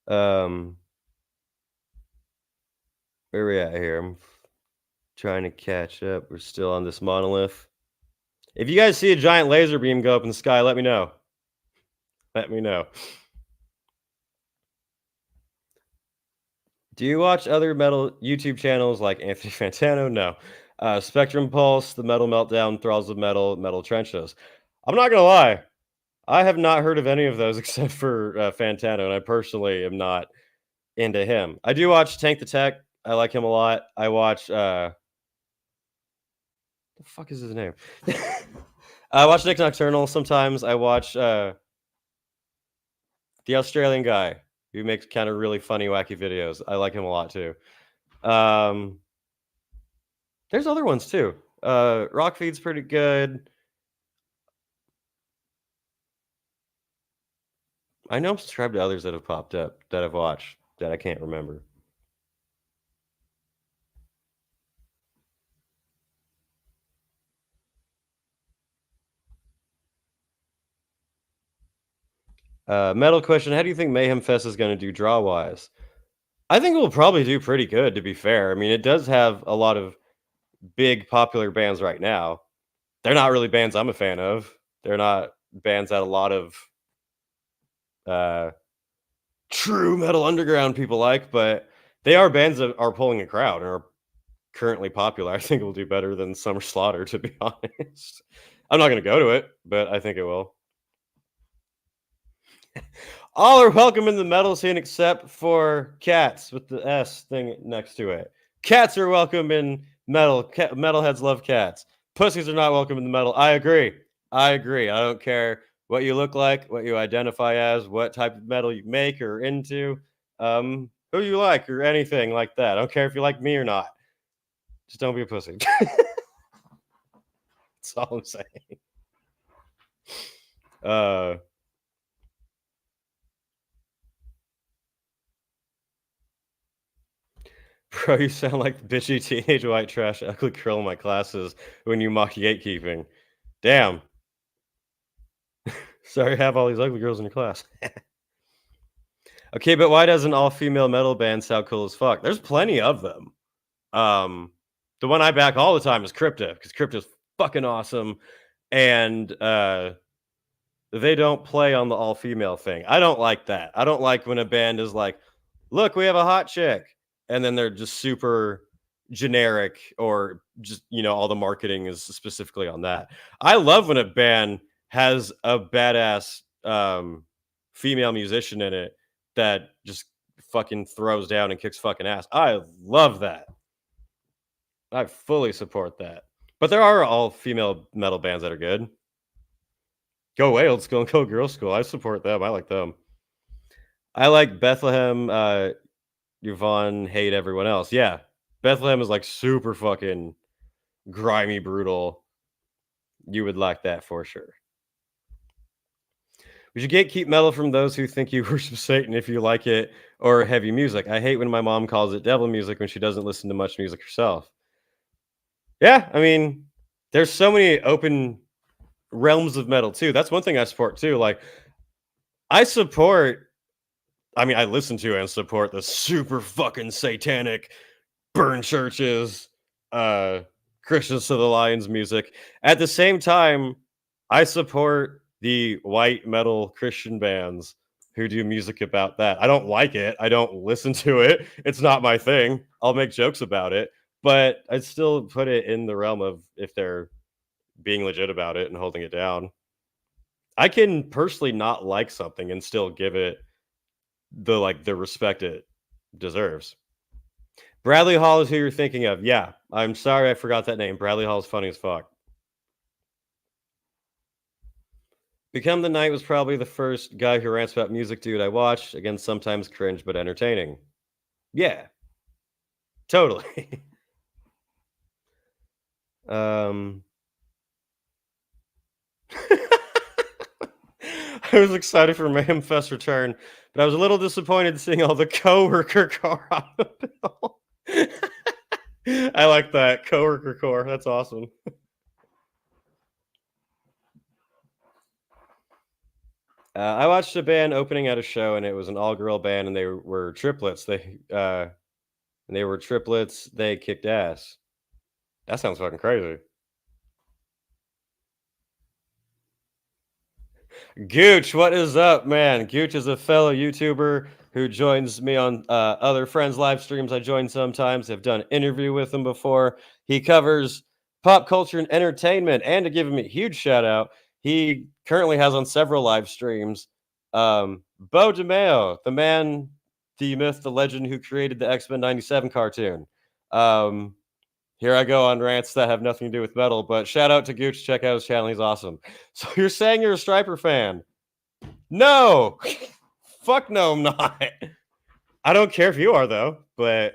Where are we at here? I'm trying to catch up. We're still on this monolith. If you guys see a giant laser beam go up in the sky, let me know. Let me know. Do you watch other metal YouTube channels like Anthony Fantano? No. Spectrum Pulse, The Metal Meltdown, Thralls of Metal, Metal Trenches. I'm not gonna lie, I have not heard of any of those except for Fantano, and I personally am not into him. I do watch Tank the Tech. I like him a lot. I watch the fuck is his name? I watch Nick Nocturnal sometimes. I watch the Australian guy who makes kind of really funny, wacky videos. I like him a lot too. There's other ones too. Rockfeed's pretty good. I know I'm subscribed to others that have popped up that I've watched that I can't remember. Metal question: how do you think Mayhem Fest is going to do draw wise? I think it will probably do pretty good. To be fair, I mean, it does have a lot of big popular bands right now. They're not really bands I'm a fan of. They're not bands that a lot of true metal underground people like, but they are bands that are pulling a crowd and are currently popular. I think it will do better than Summer Slaughter, to be honest. I'm not going to go to it, but I think it will. All are welcome in the metal scene except for cats with the S thing next to it. Cats are welcome in metal. Metalheads love cats. Pussies are not welcome in the metal. I agree. I don't care what you look like, what you identify as, what type of metal you make or into, who you like or anything like that. I don't care if you like me or not. Just don't be a pussy. That's all I'm saying. Bro, you sound like bitchy teenage white trash ugly girl in my classes when you mock gatekeeping. Damn. Sorry to have all these ugly girls in your class. Okay, but why doesn't all female metal band sound cool as fuck? There's plenty of them. The one I back all the time is Crypta, because Crypta's fucking awesome. And they don't play on the all female thing. I don't like that. I don't like when a band is like, look, we have a hot chick. And then they're just super generic, or just, all the marketing is specifically on that. I love when a band has a badass female musician in it that just fucking throws down and kicks fucking ass. I love that. I fully support that. But there are all female metal bands that are good. Go Wales School and Go Girls School. I support them. I like them. I like Bethlehem, Yvonne, hate everyone else. Yeah. Bethlehem is like super fucking grimy, brutal. You would like that for sure. We should gatekeep metal from those who think you worship Satan if you like it, or heavy music. I hate when my mom calls it devil music when she doesn't listen to much music herself. Yeah, I mean, there's so many open realms of metal too. That's one thing I support too. Like, I listen to and support the super fucking satanic burn churches, Christians to the Lions music. At the same time, I support the white metal Christian bands who do music about that. I don't like it. I don't listen to it. It's not my thing. I'll make jokes about it, but I'd still put it in the realm of if they're being legit about it and holding it down. I can personally not like something and still give it the respect it deserves. Bradley Hall is who you're thinking of. Yeah, I'm sorry I forgot that name. Bradley Hall is funny as fuck. Become the Night was probably the first guy who rants about music dude I watched. Again, sometimes cringe, but entertaining. Yeah. Totally. I was excited for Mayhem Fest return, but I was a little disappointed seeing all the coworker core on the bill. I like that. Coworker core. That's awesome. I watched a band opening at a show, and it was an all-girl band, and they were triplets. They were triplets. They kicked ass. That sounds fucking crazy. Gooch, what is up, man? Gooch is a fellow YouTuber who joins me on other friends' live streams. I join sometimes. I've done an interview with him before. He covers pop culture and entertainment. And to give him a huge shout out, he currently has on several live streams Bo DeMeo, the man, the myth, the legend who created the X-Men 97 cartoon. Here I go on rants that have nothing to do with metal, but shout out to Gooch. Check out his channel. He's awesome. So you're saying you're a Striper fan? No. Fuck no, I'm not. I don't care if you are, though, but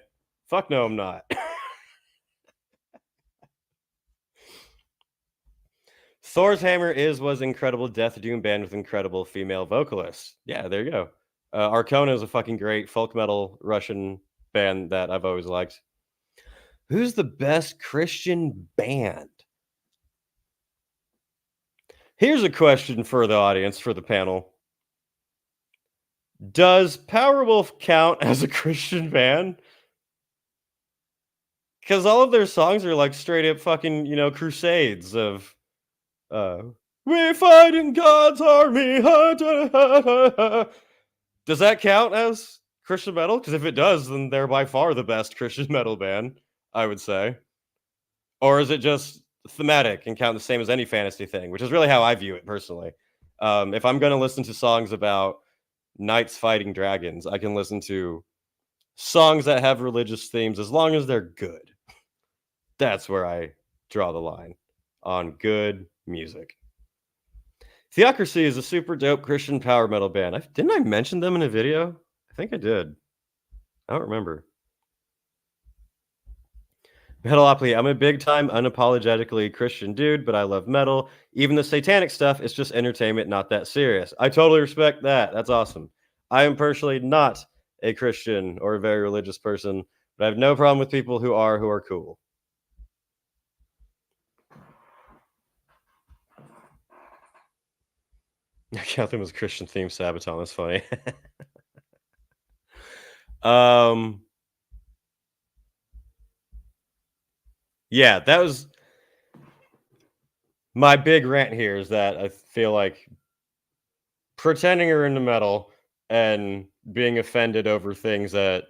fuck no, I'm not. Thor's Hammer was incredible death doom band with incredible female vocalists. Yeah, there you go. Arcona is a fucking great folk metal Russian band that I've always liked. Who's the best Christian band? Here's a question for the audience, for the panel. Does Powerwolf count as a Christian band? Because all of their songs are like straight up fucking, crusades of we fight in God's army. Does that count as Christian metal? Because if it does, then they're by far the best Christian metal band, I would say. Or is it just thematic and count the same as any fantasy thing, which is really how I view it personally. If I'm going to listen to songs about knights fighting dragons, I can listen to songs that have religious themes as long as they're good. That's where I draw the line on good music. Theocracy is a super dope Christian power metal band. Didn't I mention them in a video? I think I did. I don't remember. Metalopoly, I'm a big time, unapologetically Christian dude, but I love metal. Even the satanic stuff is just entertainment, not that serious. I totally respect that. That's awesome. I am personally not a Christian or a very religious person, But I have no problem with people who are cool. I count them as Christian themed Sabaton. That's funny. Yeah, that was my big rant here, is that I feel like pretending you're into metal and being offended over things that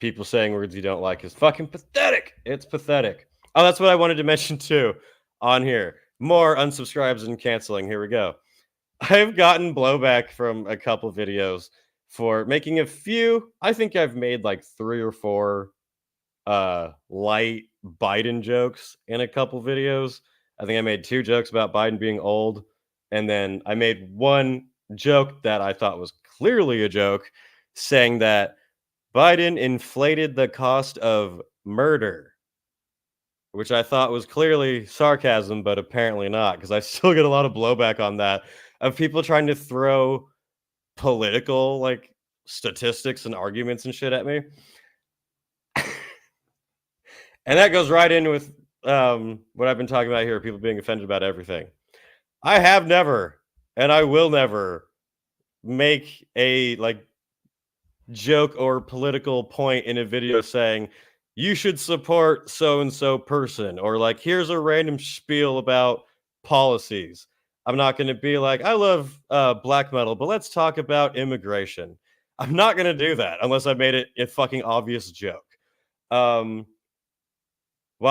people saying words you don't like is fucking pathetic. It's pathetic. Oh, that's what I wanted to mention too on here. More unsubscribes and canceling. Here we go. I've gotten blowback from a couple videos for making a few. I think I've made like 3 or 4 light Biden jokes in a couple videos. I think I made 2 jokes about Biden being old, and then I made one joke that I thought was clearly a joke, saying that Biden inflated the cost of murder, which I thought was clearly sarcasm, but apparently not, because I still get a lot of blowback on that, of people trying to throw political like statistics and arguments and shit at me. And that goes right in with what I've been talking about here, people being offended about everything. I have never, and I will never, make a like joke or political point in a video saying you should support so and so person, or like here's a random spiel about policies. I'm not going to be like, I love black metal, but let's talk about immigration. I'm not going to do that unless I made it a fucking obvious joke. While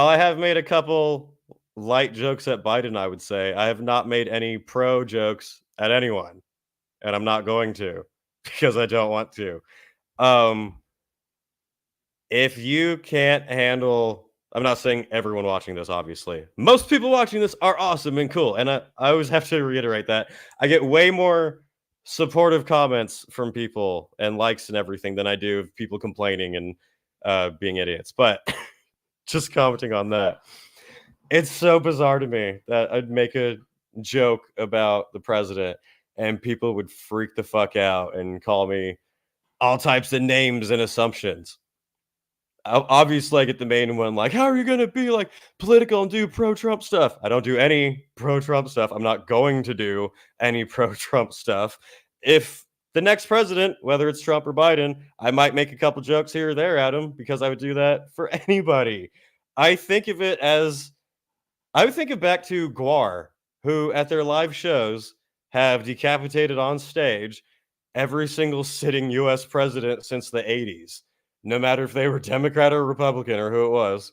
I have made a couple light jokes at Biden, I would say I have not made any pro jokes at anyone, and I'm not going to, because I don't want to. If you can't handle, I'm not saying everyone watching this, obviously. Most people watching this are awesome and cool, and I always have to reiterate that. I get way more supportive comments from people and likes and everything than I do of people complaining and being idiots. But just commenting on that, it's so bizarre to me that I'd make a joke about the president and people would freak the fuck out and call me all types of names and assumptions. Obviously, I get the main one, like, how are you going to be like political and do pro-Trump stuff? I don't do any pro-Trump stuff. I'm not going to do any pro-Trump stuff. If the next president, whether it's Trump or Biden, I might make a couple jokes here or there at him, because I would do that for anybody. I think of it as, I would think of back to Guar, who at their live shows have decapitated on stage every single sitting US president since the 80s, no matter if they were Democrat or Republican or who it was.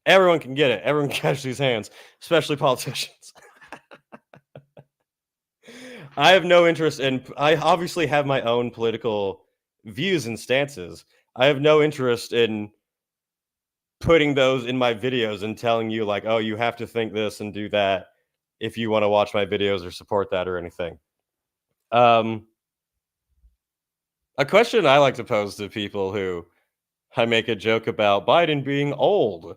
Everyone can get it. Everyone can catch these hands, especially politicians. I have no interest in, I obviously have my own political views and stances. I have no interest in putting those in my videos and telling you like, oh, you have to think this and do that if you want to watch my videos or support that or anything. A question I like to pose to people who I make a joke about Biden being old,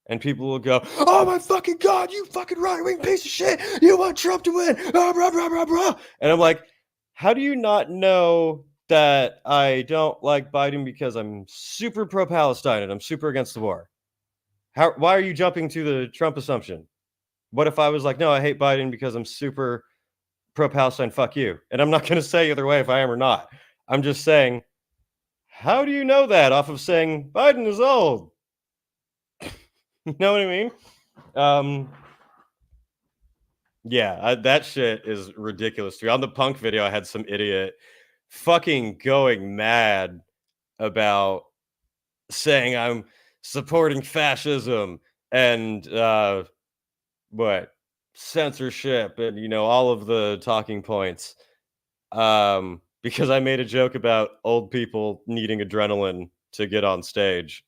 and people will go, oh my fucking God, you fucking right-wing piece of shit. You want Trump to win. Blah, blah, blah, blah, blah. And I'm like, how do you not know that I don't like Biden because I'm super pro-Palestine and I'm super against the war? Why are you jumping to the Trump assumption? What if I was like, no, I hate Biden because I'm super pro-Palestine, fuck you. And I'm not going to say either way if I am or not. I'm just saying, how do you know that off of saying Biden is old? You know what I mean? Yeah, that shit is ridiculous to me. On the punk video, I had some idiot fucking going mad about saying I'm supporting fascism and what, censorship and, you know, all of the talking points, because I made a joke about old people needing adrenaline to get on stage.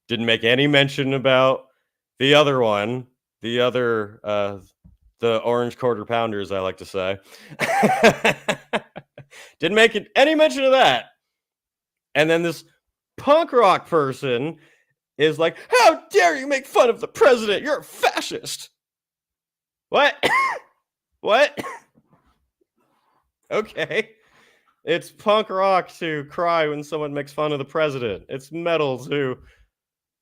Didn't make any mention about the other one, the other the orange quarter pounders, I like to say. Didn't make any mention of that. And then this punk rock person is like, how dare you make fun of the president? You're a fascist. What? What? Okay. It's punk rock to cry when someone makes fun of the president. It's metal to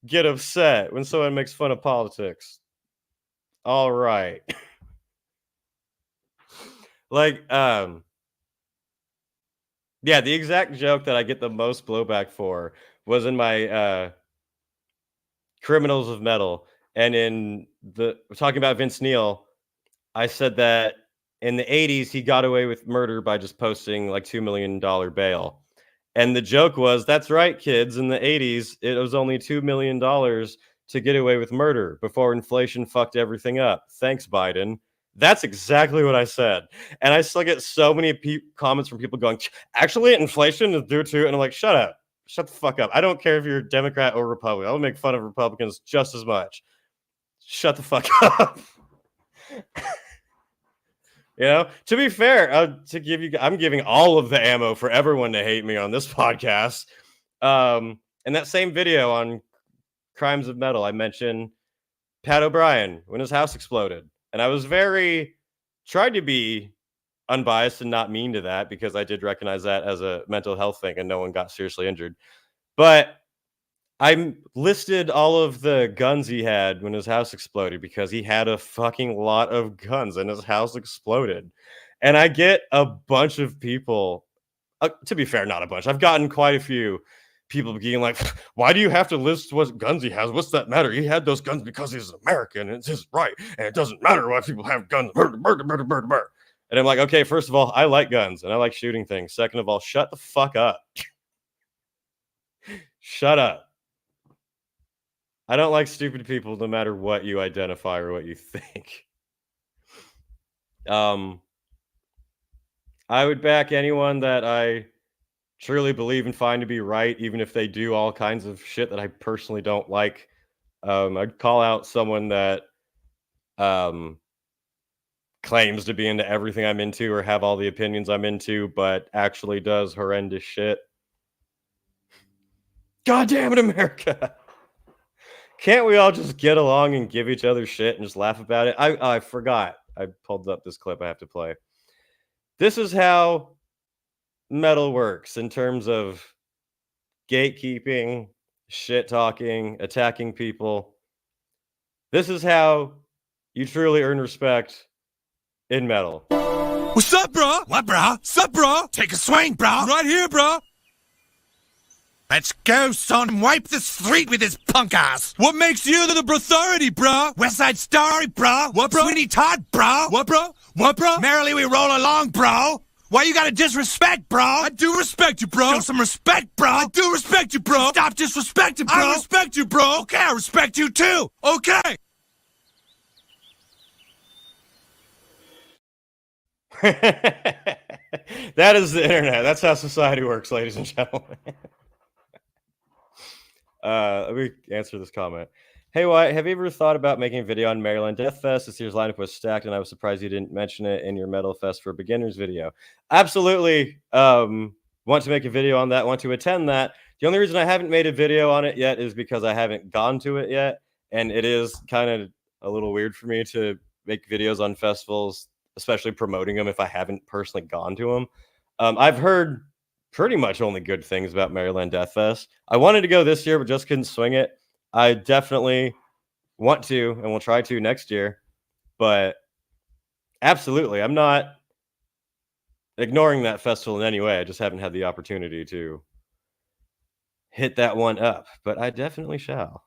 get upset when someone makes fun of politics. All right. Like, yeah, the exact joke that I get the most blowback for was in my Criminals of Metal. And in the talking about Vince Neil, I said that in the 80s, he got away with murder by just posting like $2 million bail. And the joke was, that's right, kids. In the 80s, it was only $2 million to get away with murder before inflation fucked everything up. Thanks, Biden. That's exactly what I said. And I still get so many comments from people going, actually, inflation is due to, and I'm like, shut up. Shut the fuck up. I don't care if you're a Democrat or Republican. I'll make fun of Republicans just as much. Shut the fuck up. You know, to be fair, I'm giving all of the ammo for everyone to hate me on this podcast. In that same video on Crimes of Metal, I mentioned Pat O'Brien when his house exploded. And I was tried to be unbiased and not mean to that because I did recognize that as a mental health thing and no one got seriously injured. But I listed all of the guns he had when his house exploded because he had a fucking lot of guns and his house exploded. And I get a bunch of people, to be fair, not a bunch. I've gotten quite a few people being like, why do you have to list what guns he has? What's that matter? He had those guns because he's American and it's his right. And it doesn't matter why people have guns. Murder, murder, murder, murder, murder. And I'm like, okay, first of all, I like guns and I like shooting things. Second of all, shut the fuck up. Shut up. I don't like stupid people no matter what you identify or what you think. I would back anyone that I truly believe and find to be right, even if they do all kinds of shit that I personally don't like. I'd call out someone that claims to be into everything I'm into or have all the opinions I'm into, but actually does horrendous shit. God damn it, America. Can't we all just get along and give each other shit and just laugh about it? I forgot. I pulled up this clip I have to play. This is how metal works in terms of gatekeeping, shit talking, attacking people. This is how you truly earn respect in metal. What's up, bro? What, bro? What's up, bro? Take a swing, bro. Right here, bro. Let's go, son. Wipe the street with this punk ass. What makes you the authority, bro? West Side Story, bro. What, bro? Sweeney Todd, bro. What, bro? What, bro? Merrily we roll along, bro. Why you gotta disrespect, bro? I do respect you, bro. Show some respect, bro. I do respect you, bro. Stop disrespecting, bro. I respect you, bro. Okay, I respect you, too. Okay. That is the internet. That's how society works, ladies and gentlemen. Let me answer this comment. Hey, Wyatt, have you ever thought about making a video on Maryland Death Fest? This year's lineup was stacked, and I was surprised you didn't mention it in your Metal Fest for Beginners video. Absolutely want to make a video on that, want to attend that. The only reason I haven't made a video on it yet is because I haven't gone to it yet, and it is kind of a little weird for me to make videos on festivals, especially promoting them if I haven't personally gone to them. I've heard pretty much only good things about Maryland Death Fest. I wanted to go this year, but just couldn't swing it. I definitely want to, and we'll try to next year. But absolutely, I'm not ignoring that festival in any way. I just haven't had the opportunity to hit that one up, but I definitely shall.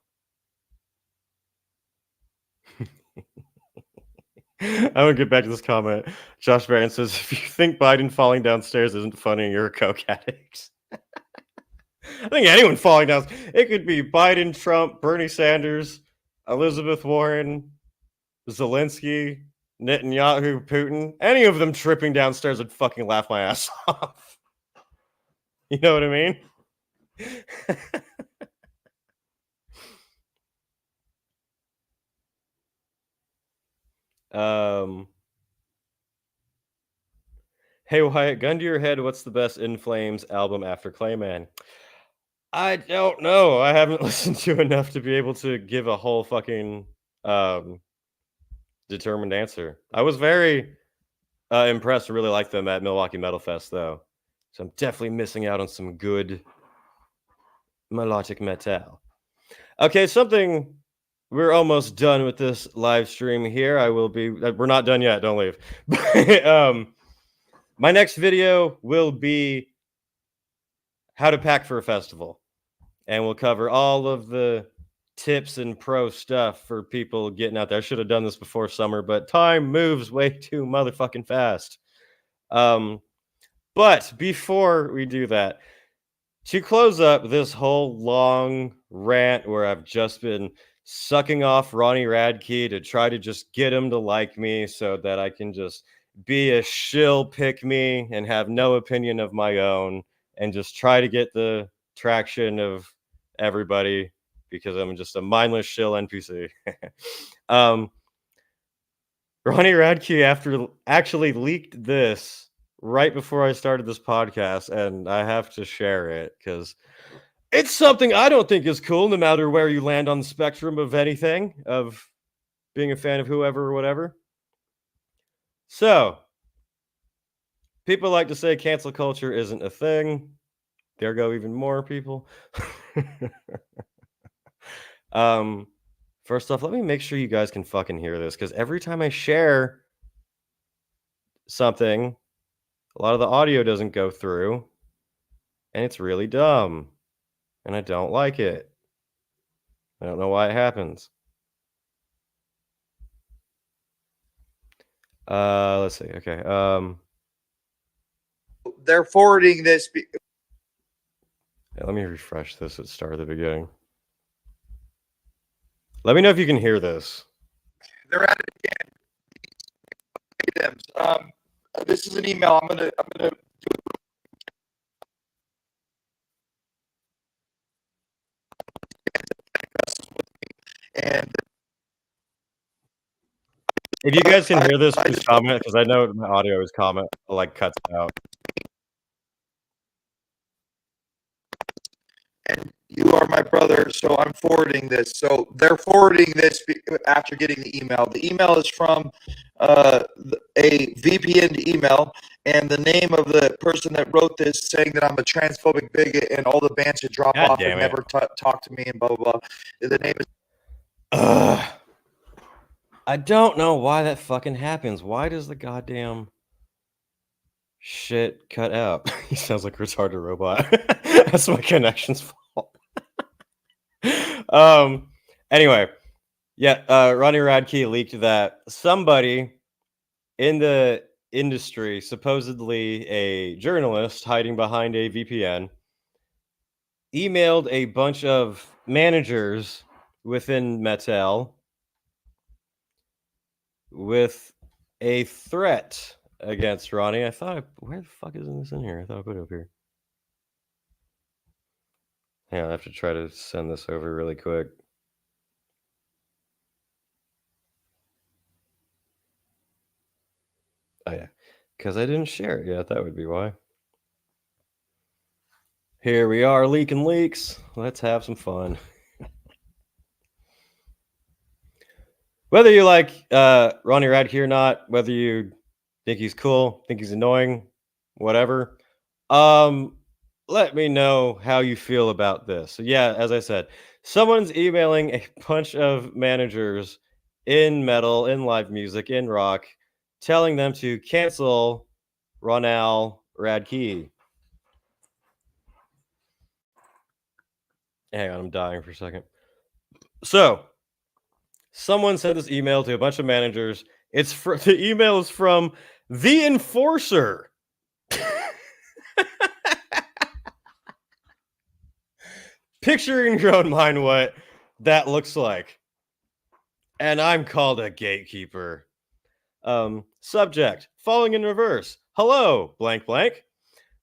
I'm gonna get back to this comment. Josh Barron says, if you think Biden falling downstairs isn't funny, you're a coke addict. I think anyone falling down, it could be Biden, Trump, Bernie Sanders, Elizabeth Warren, Zelensky, Netanyahu, Putin. Any of them tripping downstairs would fucking laugh my ass off. You know what I mean? Hey Wyatt, gun to your head, what's the best In Flames album after Clayman? I don't know. I haven't listened to enough to be able to give a whole fucking determined answer. I was very impressed. Really liked them at Milwaukee Metal Fest, though. So I'm definitely missing out on some good melodic metal. Okay, we're almost done with this live stream here. We're not done yet, don't leave. My next video will be how to pack for a festival. And we'll cover all of the tips and pro stuff for people getting out there. I should have done this before summer, but time moves way too motherfucking fast. But before we do that, to close up this whole long rant where I've just been sucking off Ronnie Radke to try to just get him to like me so that I can just be a shill pick me and have no opinion of my own and just try to get the traction of everybody because I'm just a mindless shill NPC. Ronnie Radke actually leaked this right before I started this podcast, and I have to share it because it's something I don't think is cool, no matter where you land on the spectrum of anything, of being a fan of whoever or whatever. So, people like to say cancel culture isn't a thing. There go even more people. First off, let me make sure you guys can fucking hear this, because every time I share something, a lot of the audio doesn't go through, and it's really dumb, and I don't like it. I don't know why it happens. Let's see. Okay. They're forwarding this. Let me refresh this at start of the beginning. Let me know if you can hear this. They're at it again. This is an email. I'm gonna do it. And if you guys can hear this, please comment, because I know my audio is cuts out. And you are my brother, so I'm forwarding this. So they're forwarding this after getting the email. The email is from a VPN email, and the name of the person that wrote this saying that I'm a transphobic bigot and all the bands should drop off and never talk to me and blah, blah, blah. The name is... I don't know why that fucking happens. Why does the goddamn shit cut out? He sounds like a retarded robot. That's my connection's fault. Anyway, yeah, Ronnie Radke leaked that somebody in the industry, supposedly a journalist hiding behind a VPN, emailed a bunch of managers within Metal with a threat against Ronnie. Where the fuck is this in here? I thought I put it up here. Yeah, I have to try to send this over really quick. Oh yeah, because I didn't share it yet. That would be why. Here we are, leaking leaks. Let's have some fun. Whether you like Ronnie Radke or not, whether you think he's cool, think he's annoying, whatever, let me know how you feel about this. So yeah, as I said, someone's emailing a bunch of managers in metal, in live music, in rock, telling them to cancel Ronnie Radke. Hang on, I'm dying for a second. So, someone sent this email to a bunch of managers. The email is from the Enforcer. Picture in your own mind what that looks like. And I'm called a gatekeeper. Subject, falling in reverse. Hello, blank blank.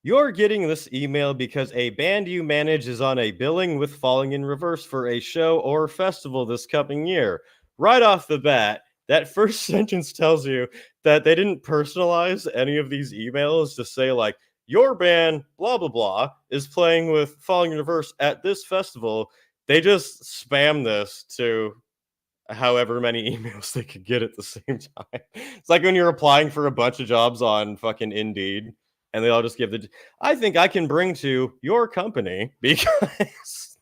You're getting this email because a band you manage is on a billing with Falling in Reverse for a show or festival this coming year. Right off the bat, that first sentence tells you that they didn't personalize any of these emails to say, like, your band, blah, blah, blah, is playing with Falling in Reverse at this festival. They just spam this to however many emails they could get at the same time. It's like when you're applying for a bunch of jobs on fucking Indeed. And they all just give the, I think I can bring to your company because.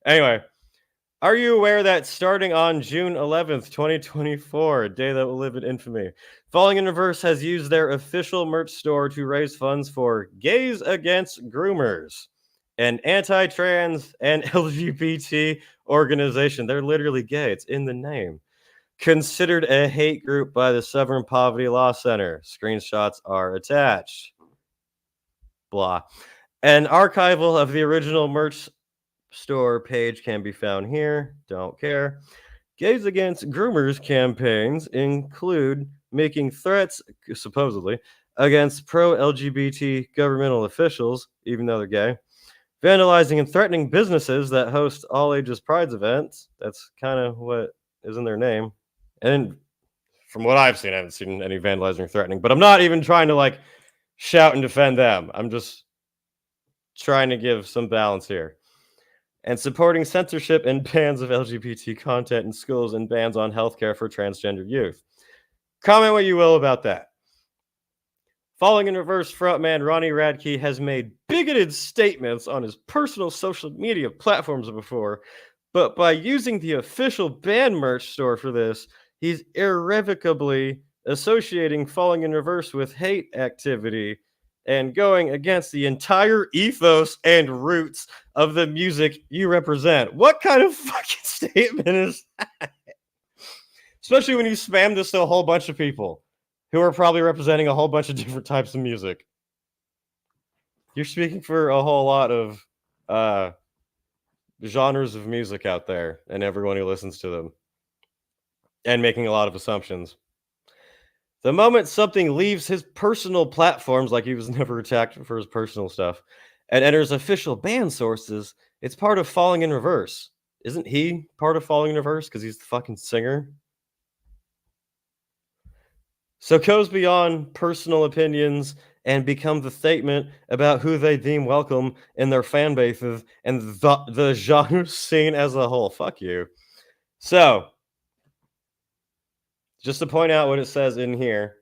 Anyway, are you aware that starting on June 11th, 2024, a day that will live in infamy, Falling in Reverse has used their official merch store to raise funds for Gays Against Groomers, an anti-trans and LGBT organization. They're literally gay. It's in the name. Considered a hate group by the Southern Poverty Law Center. Screenshots are attached. Blah. An archival of the original merch store page can be found here. Don't care. Gays Against Groomers campaigns include making threats, supposedly, against pro-LGBT governmental officials, even though they're gay, vandalizing and threatening businesses that host all ages prides events. That's kind of what is in their name. And from what I've seen, I haven't seen any vandalizing or threatening, but I'm not even trying to like shout and defend them. I'm just trying to give some balance here. And supporting censorship and bans of LGBT content in schools and bans on healthcare for transgender youth. Comment what you will about that. Falling in Reverse frontman Ronnie Radke has made bigoted statements on his personal social media platforms before, but by using the official band merch store for this, he's irrevocably associating Falling in Reverse with hate activity and going against the entire ethos and roots of the music you represent. What kind of fucking statement is that? Especially when you spam this to a whole bunch of people who are probably representing a whole bunch of different types of music. You're speaking for a whole lot of genres of music out there and everyone who listens to them, and making a lot of assumptions. The moment something leaves his personal platforms, like he was never attacked for his personal stuff, and enters official band sources, it's part of Falling in Reverse. Isn't he part of Falling in Reverse because he's the fucking singer? So it goes beyond personal opinions and become the statement about who they deem welcome in their fan bases and the genre scene as a whole. Fuck you. So, just to point out what it says in here,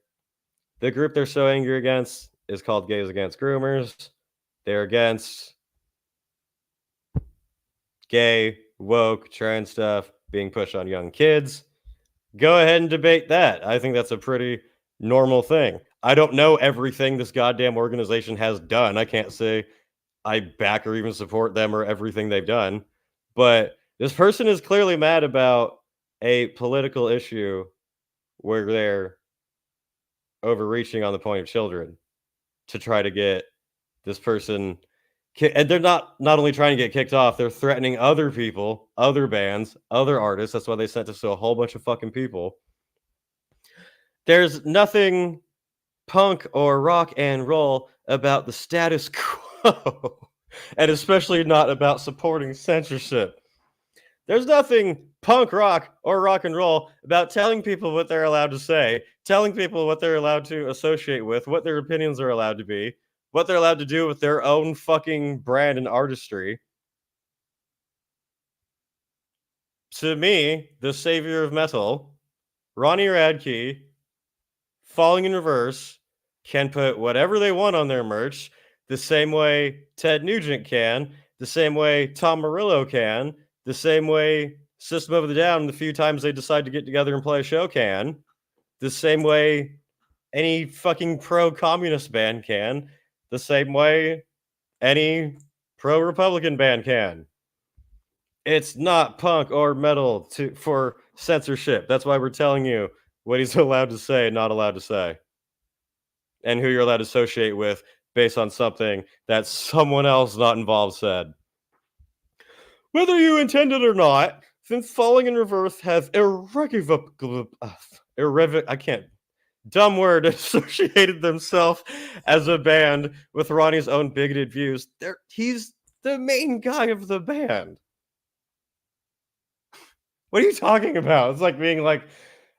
the group they're so angry against is called Gays Against Groomers. They're against gay, woke, trans stuff being pushed on young kids. Go ahead and debate that. I think that's a pretty normal thing. I don't know everything this goddamn organization has done. I can't say I back or even support them or everything they've done. But this person is clearly mad about a political issue where they're overreaching on the point of children to try to get this person. And they're not only trying to get kicked off, they're threatening other people, other bands, other artists. That's why they sent this to a whole bunch of fucking people. There's nothing punk or rock and roll about the status quo, and especially not about supporting censorship. There's nothing punk rock or rock and roll about telling people what they're allowed to say, telling people what they're allowed to associate with, what their opinions are allowed to be, what they're allowed to do with their own fucking brand and artistry. To me, the savior of metal, Ronnie Radke, Falling in Reverse, can put whatever they want on their merch, the same way Ted Nugent can, the same way Tom Morello can, the same way System of a Down, the few times they decide to get together and play a show, can, the same way any fucking pro-communist band can, the same way any pro-Republican band can. It's not punk or metal for censorship. That's why we're telling you what he's allowed to say and not allowed to say, and who you're allowed to associate with based on something that someone else not involved said. Whether you intended or not, since Falling in Reverse has associated themselves as a band with Ronnie's own bigoted views, he's the main guy of the band. What are you talking about? It's like being like,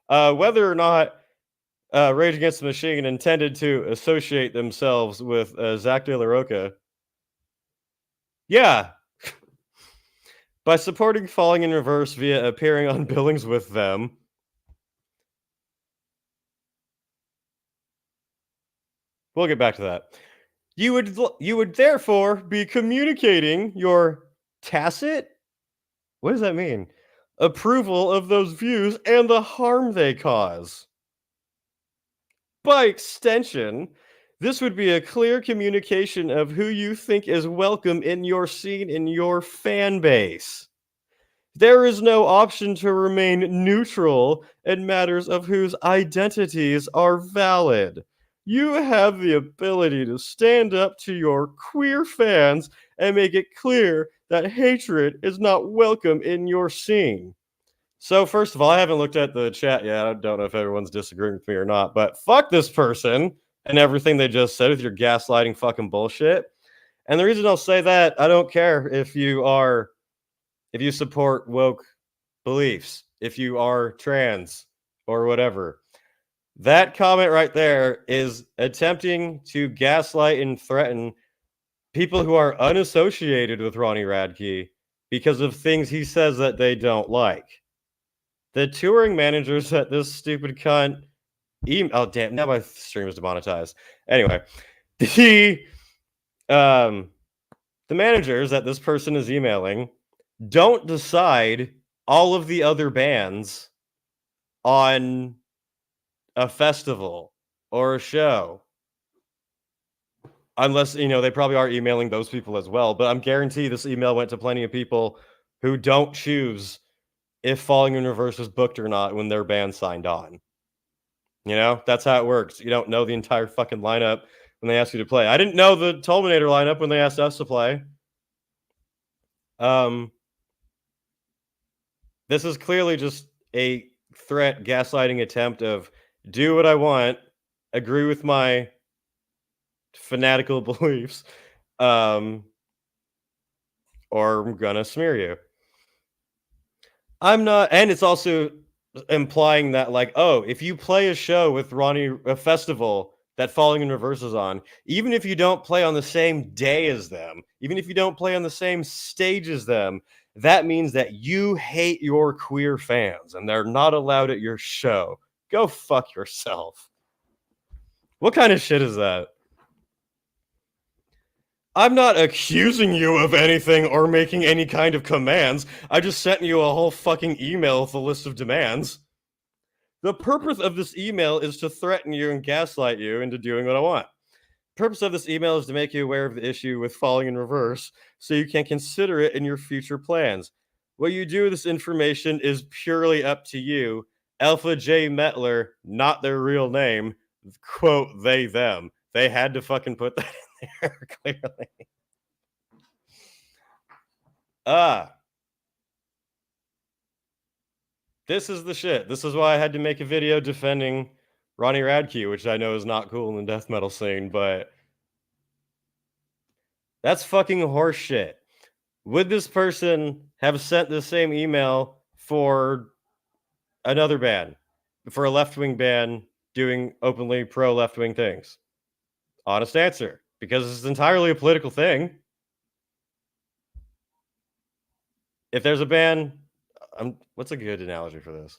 whether or not Rage Against the Machine intended to associate themselves with Zach De La Rocha. Yeah. By supporting Falling in Reverse via appearing on billings with them. We'll get back to that. You would therefore be communicating your tacit, what does that mean? Approval of those views and the harm they cause. By extension, this would be a clear communication of who you think is welcome in your scene, in your fan base. There is no option to remain neutral in matters of whose identities are valid. You have the ability to stand up to your queer fans and make it clear that hatred is not welcome in your scene. So, first of all, I haven't looked at the chat yet. I don't know if everyone's disagreeing with me or not, but fuck this person and everything they just said with your gaslighting fucking bullshit. And the reason I'll say that, I don't care if you support woke beliefs, if you are trans or whatever. That comment right there is attempting to gaslight and threaten people who are unassociated with Ronnie Radke because of things he says that they don't like. The touring managers at this stupid cunt oh damn, now my stream is demonetized. Anyway, the managers that this person is emailing don't decide all of the other bands on a festival or a show. Unless, they probably are emailing those people as well. But I'm guaranteed this email went to plenty of people who don't choose if Falling in Reverse is booked or not when their band signed on. That's how it works. You don't know the entire fucking lineup when they ask you to play. I didn't know the Tulminator lineup when they asked us to play. This is clearly just a threat, gaslighting attempt of do what I want, agree with my fanatical beliefs, or I'm gonna smear you. I'm not, and it's also implying that, like, oh, if you play a show with a festival that Falling in Reverse is on, even if you don't play on the same day as them, even if you don't play on the same stage as them, that means that you hate your queer fans and they're not allowed at your show. Go fuck yourself. What kind of shit is that? I'm not accusing you of anything or making any kind of commands. I just sent you a whole fucking email with a list of demands. The purpose of this email is to threaten you and gaslight you into doing what I want. The purpose of this email is to make you aware of the issue with Falling in Reverse so you can consider it in your future plans. What you do with this information is purely up to you. Alpha J Metler, not their real name, quote, they, them. They had to fucking put that in there, clearly. This is the shit. This is why I had to make a video defending Ronnie Radke, which I know is not cool in the death metal scene, but that's fucking horse shit. Would this person have sent the same email for another band, for a left-wing band doing openly pro-left-wing things? Honest answer, because it's entirely a political thing. If there's a band, what's a good analogy for this?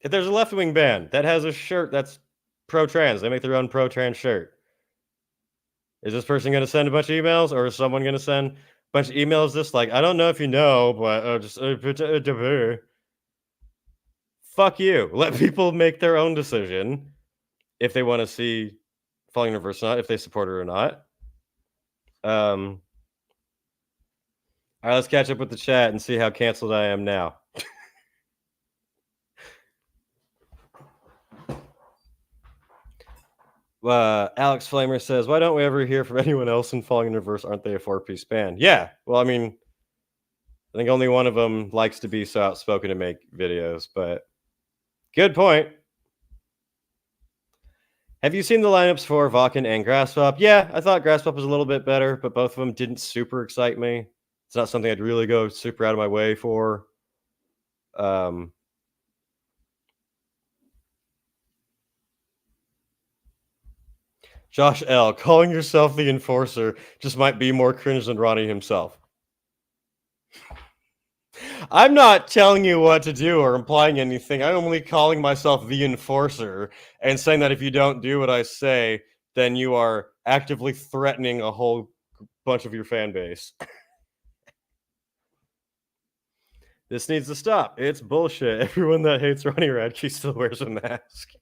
If there's a left-wing band that has a shirt that's pro-trans, they make their own pro-trans shirt. Is this person going to send a bunch of emails, or is someone going to send a bunch of emails just like, I don't know if you know, but fuck you. Let people make their own decision if they want to see Falling in Reverse or not, if they support it or not. All right, let's catch up with the chat and see how canceled I am now. Alex Flamer says, why don't we ever hear from anyone else in Falling in Reverse? Aren't they a 4-piece band? Yeah, well, I mean, I think only one of them likes to be so outspoken to make videos, but good point. Have you seen the lineups for Vakken and Grasspop? Yeah, I thought Grasspop was a little bit better, but both of them didn't super excite me. It's not something I'd really go super out of my way for. Josh L., calling yourself the Enforcer just might be more cringe than Ronnie himself. I'm not telling you what to do or implying anything. I'm only calling myself the enforcer and saying that if you don't do what I say, then you are actively threatening a whole bunch of your fan base. This needs to stop. It's bullshit. Everyone that hates Ronnie Radke still wears a mask.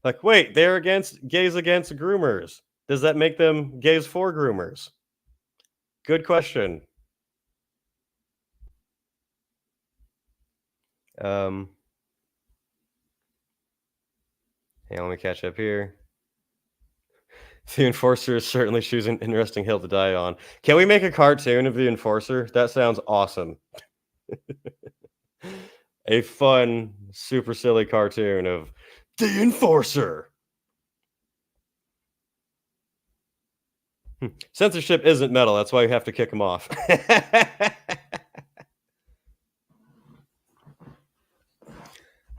Like, wait, they're gays against groomers. Does that make them gays for groomers? Good question. Hang on, let me catch up here. The Enforcer is certainly choosing an interesting hill to die on. Can we make a cartoon of the Enforcer? That sounds awesome. A fun, super silly cartoon of the Enforcer. Censorship isn't metal. That's why you have to kick him off.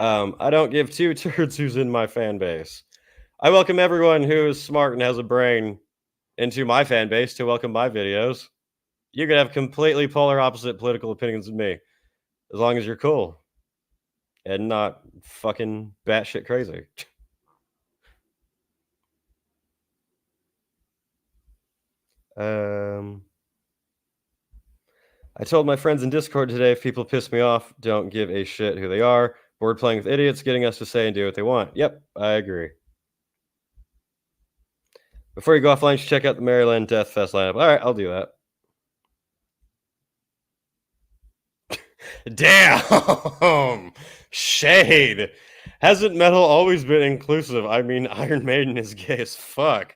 I don't give two turds who's in my fan base. I welcome everyone who is smart and has a brain into my fan base to welcome my videos. You could have completely polar opposite political opinions than me, as long as you're cool and not fucking batshit crazy. I told my friends in Discord today, if people piss me off, don't give a shit who they are. Bored playing with idiots, getting us to say and do what they want. Yep, I agree. Before you go offline, you should check out the Maryland Death Fest lineup. All right, I'll do that. Damn! Shade! Hasn't metal always been inclusive? I mean, Iron Maiden is gay as fuck.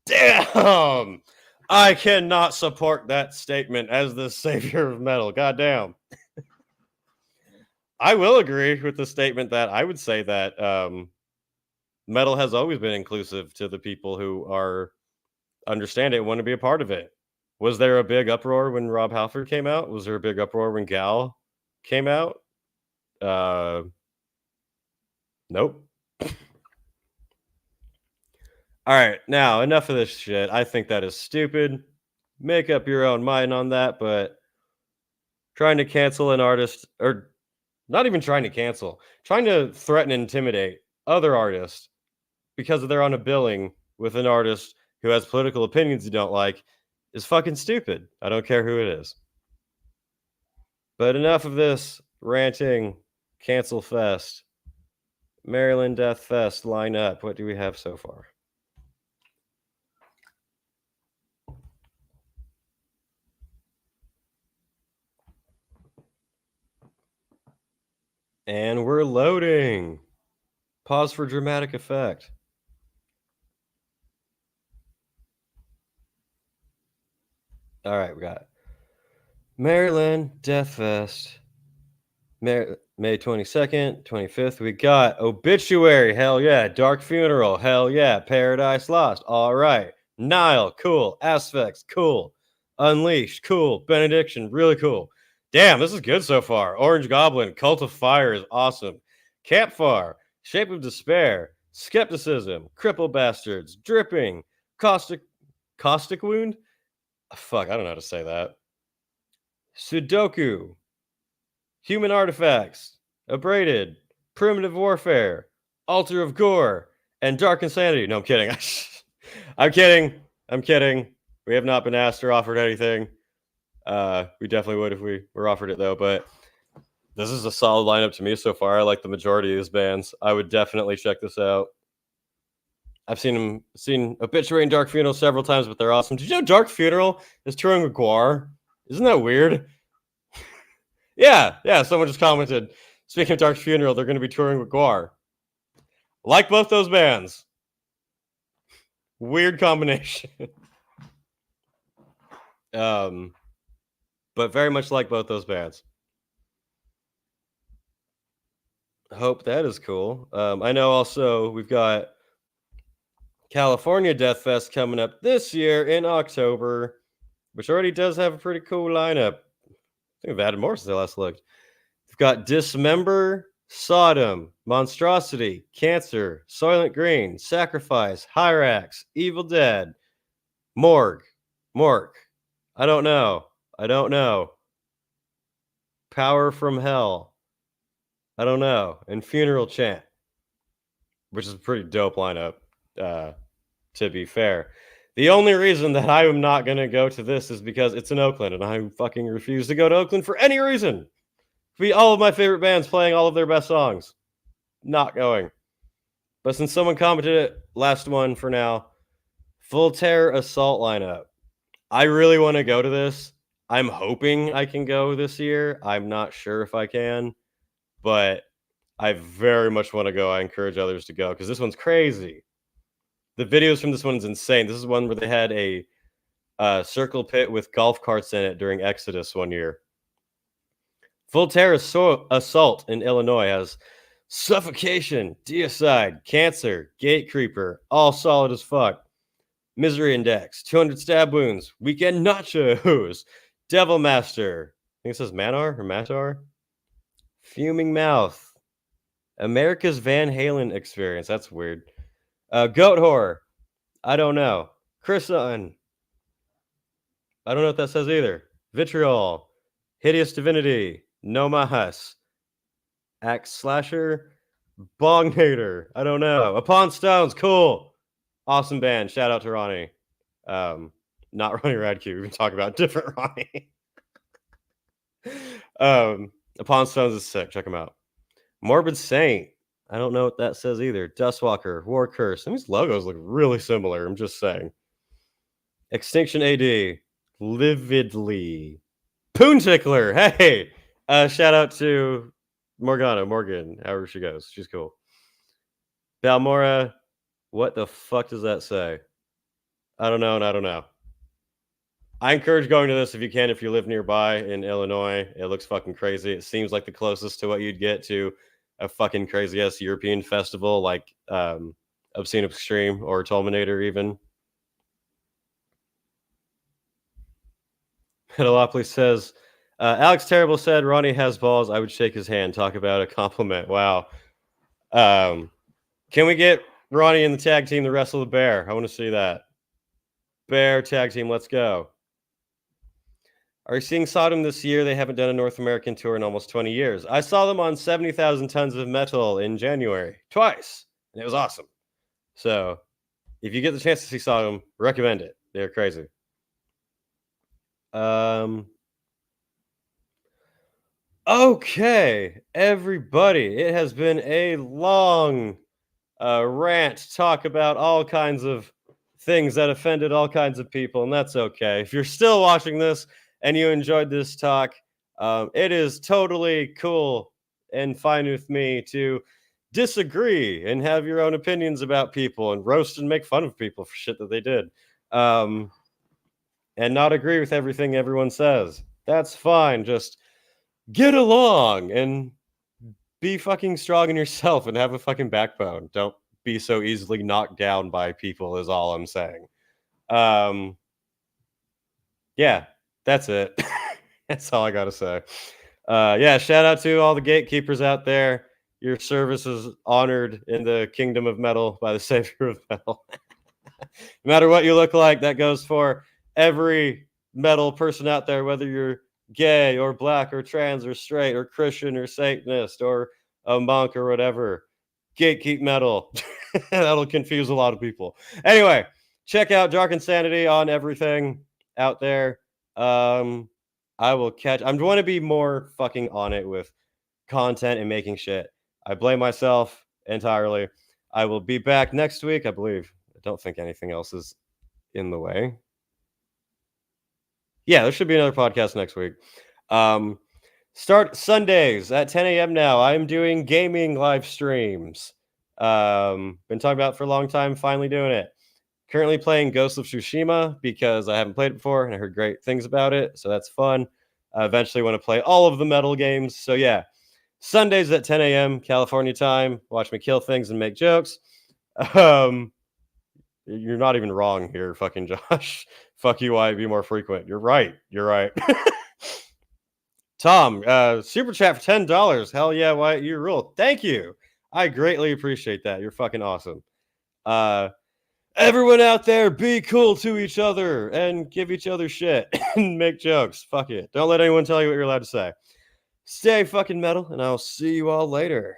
Damn! I cannot support that statement as the savior of metal. Goddamn. I will agree with the statement that I would say that metal has always been inclusive to the people who understand it and want to be a part of it. Was there a big uproar when Rob Halford came out? Was there a big uproar when Gal came out? Nope. All right, now enough of this shit. I think that is stupid. Make up your own mind on that, but trying to cancel an artist, or not even trying to cancel, trying to threaten and intimidate other artists because they're on a billing with an artist who has political opinions you don't like is fucking stupid. I don't care who it is. But enough of this ranting, cancel fest. Maryland Death Fest, line up. What do we have so far? And we're loading. Pause for dramatic effect. All right, we got Maryland Death Fest. May 22nd, 25th. We got Obituary. Hell yeah. Dark Funeral. Hell yeah. Paradise Lost. All right. Nile. Cool. Asphyx. Cool. Unleashed. Cool. Benediction. Really cool. Damn, this is good so far. Orange Goblin. Cult of Fire is awesome. Campfire. Shape of Despair. Skepticism. Cripple Bastards. Dripping. Caustic Wound? Fuck, I don't know how to say that. Sudoku. Human Artifacts, Abraded, Primitive Warfare, Altar of Gore, and Dark Insanity. No, I'm kidding. I'm kidding. We have not been asked or offered anything. We definitely would if we were offered it, though. But this is a solid lineup to me so far. I like the majority of these bands. I would definitely check this out. I've seen Obituary and Dark Funeral several times, but they're awesome. Did you know Dark Funeral is touring with Guar? Isn't that weird? Yeah. Someone just commented. Speaking of Dark Funeral, they're going to be touring with Guar. Like both those bands. Weird combination. But very much like both those bands. Hope that is cool. I know also we've got California Death Fest coming up this year in October, which already does have a pretty cool lineup. I think we've added more since I last looked. We've got Dismember, Sodom, Monstrosity, Cancer, Soylent Green, Sacrifice, Hyrax, Evil Dead, Morgue. I don't know. Power from Hell. I don't know. And Funeral Chant, which is a pretty dope lineup, to be fair. The only reason that I am not going to go to this is because it's in Oakland, and I fucking refuse to go to Oakland for any reason. Be all of my favorite bands playing all of their best songs. Not going. But since someone commented it, last one for now. Full Terror Assault lineup. I really want to go to this. I'm hoping I can go this year. I'm not sure if I can, but I very much want to go. I encourage others to go because this one's crazy. The videos from this one's insane. This is one where they had a circle pit with golf carts in it during Exodus one year. Full Terror Assault in Illinois has Suffocation, Deicide, Cancer, Gatekeeper, all solid as fuck. Misery Index, 200 Stab Wounds, Weekend Nachos, Devil Master, I think it says Manar or Matar, Fuming Mouth, America's Van Halen Experience, that's weird. Goat Horror, I don't know. Chryson, I don't know what that says either. Vitriol, Hideous Divinity, No Mas, Axe Slasher, Bong Hater, I don't know. Upon Stones, cool. Awesome band. Shout out to Ronnie. Not Ronnie Radke. We've been talking about different Ronnie. Upon Stones is sick. Check them out. Morbid Saint. I don't know what that says either. Dustwalker. War Curse. These logos look really similar. I'm just saying. Extinction AD. Lividly. Poon Tickler. Hey. Shout out to Morgan, however she goes. She's cool. Balmora. What the fuck does that say? I don't know, and I don't know. I encourage going to this if you can, if you live nearby in Illinois. It looks fucking crazy. It seems like the closest to what you'd get to a fucking crazy-ass European festival like Obscene Extreme or Tulminator even. Metalopolis says, Alex Terrible said, Ronnie has balls. I would shake his hand. Talk about a compliment. Wow. Can we get Ronnie in the tag team to wrestle the bear? I want to see that. Bear tag team, let's go. Are you seeing Sodom this year? They haven't done a North American tour in almost 20 years. I saw them on 70,000 Tons of Metal in January. Twice. And it was awesome. So, if you get the chance to see Sodom, recommend it. They're crazy. Okay, everybody. It has been a long rant, talk about all kinds of things that offended all kinds of people, and that's okay. If you're still watching this and you enjoyed this talk, it is totally cool and fine with me to disagree and have your own opinions about people and roast and make fun of people for shit that they did, and not agree with everything everyone says. That's fine. Just get along and be fucking strong in yourself and have a fucking backbone. Don't be so easily knocked down by people is all I'm saying. Yeah, that's it. That's all I gotta say. Yeah, shout out to all the gatekeepers out there. Your service is honored in the kingdom of metal by the savior of metal. No matter what you look like, that goes for every metal person out there, whether you're gay or black or trans or straight or Christian or Satanist or a monk or whatever. Gatekeep metal. That'll confuse a lot of people. Anyway, check out Dark Insanity on everything out there. I'm going to be more fucking on it with content and making shit. I blame myself entirely. I will be back next week, I believe. I don't think anything else is in the way. Yeah, there should be another podcast next week. Start Sundays at 10 a.m. now. I'm doing gaming live streams. Been talking about it for a long time, finally doing it. Currently playing Ghost of Tsushima because I haven't played it before and I heard great things about it, so that's fun. I eventually want to play all of the metal games. So yeah, Sundays at 10 a.m. California time. Watch me kill things and make jokes. You're not even wrong here, fucking Josh. Fuck you, Wyatt. Be more frequent. You're right. Tom, super chat for $10. Hell yeah, Wyatt, you rule. Thank you. I greatly appreciate that. You're fucking awesome. Everyone out there, be cool to each other and give each other shit and make jokes. Fuck it. Don't let anyone tell you what you're allowed to say. stay fucking metal, and I'll see you all later.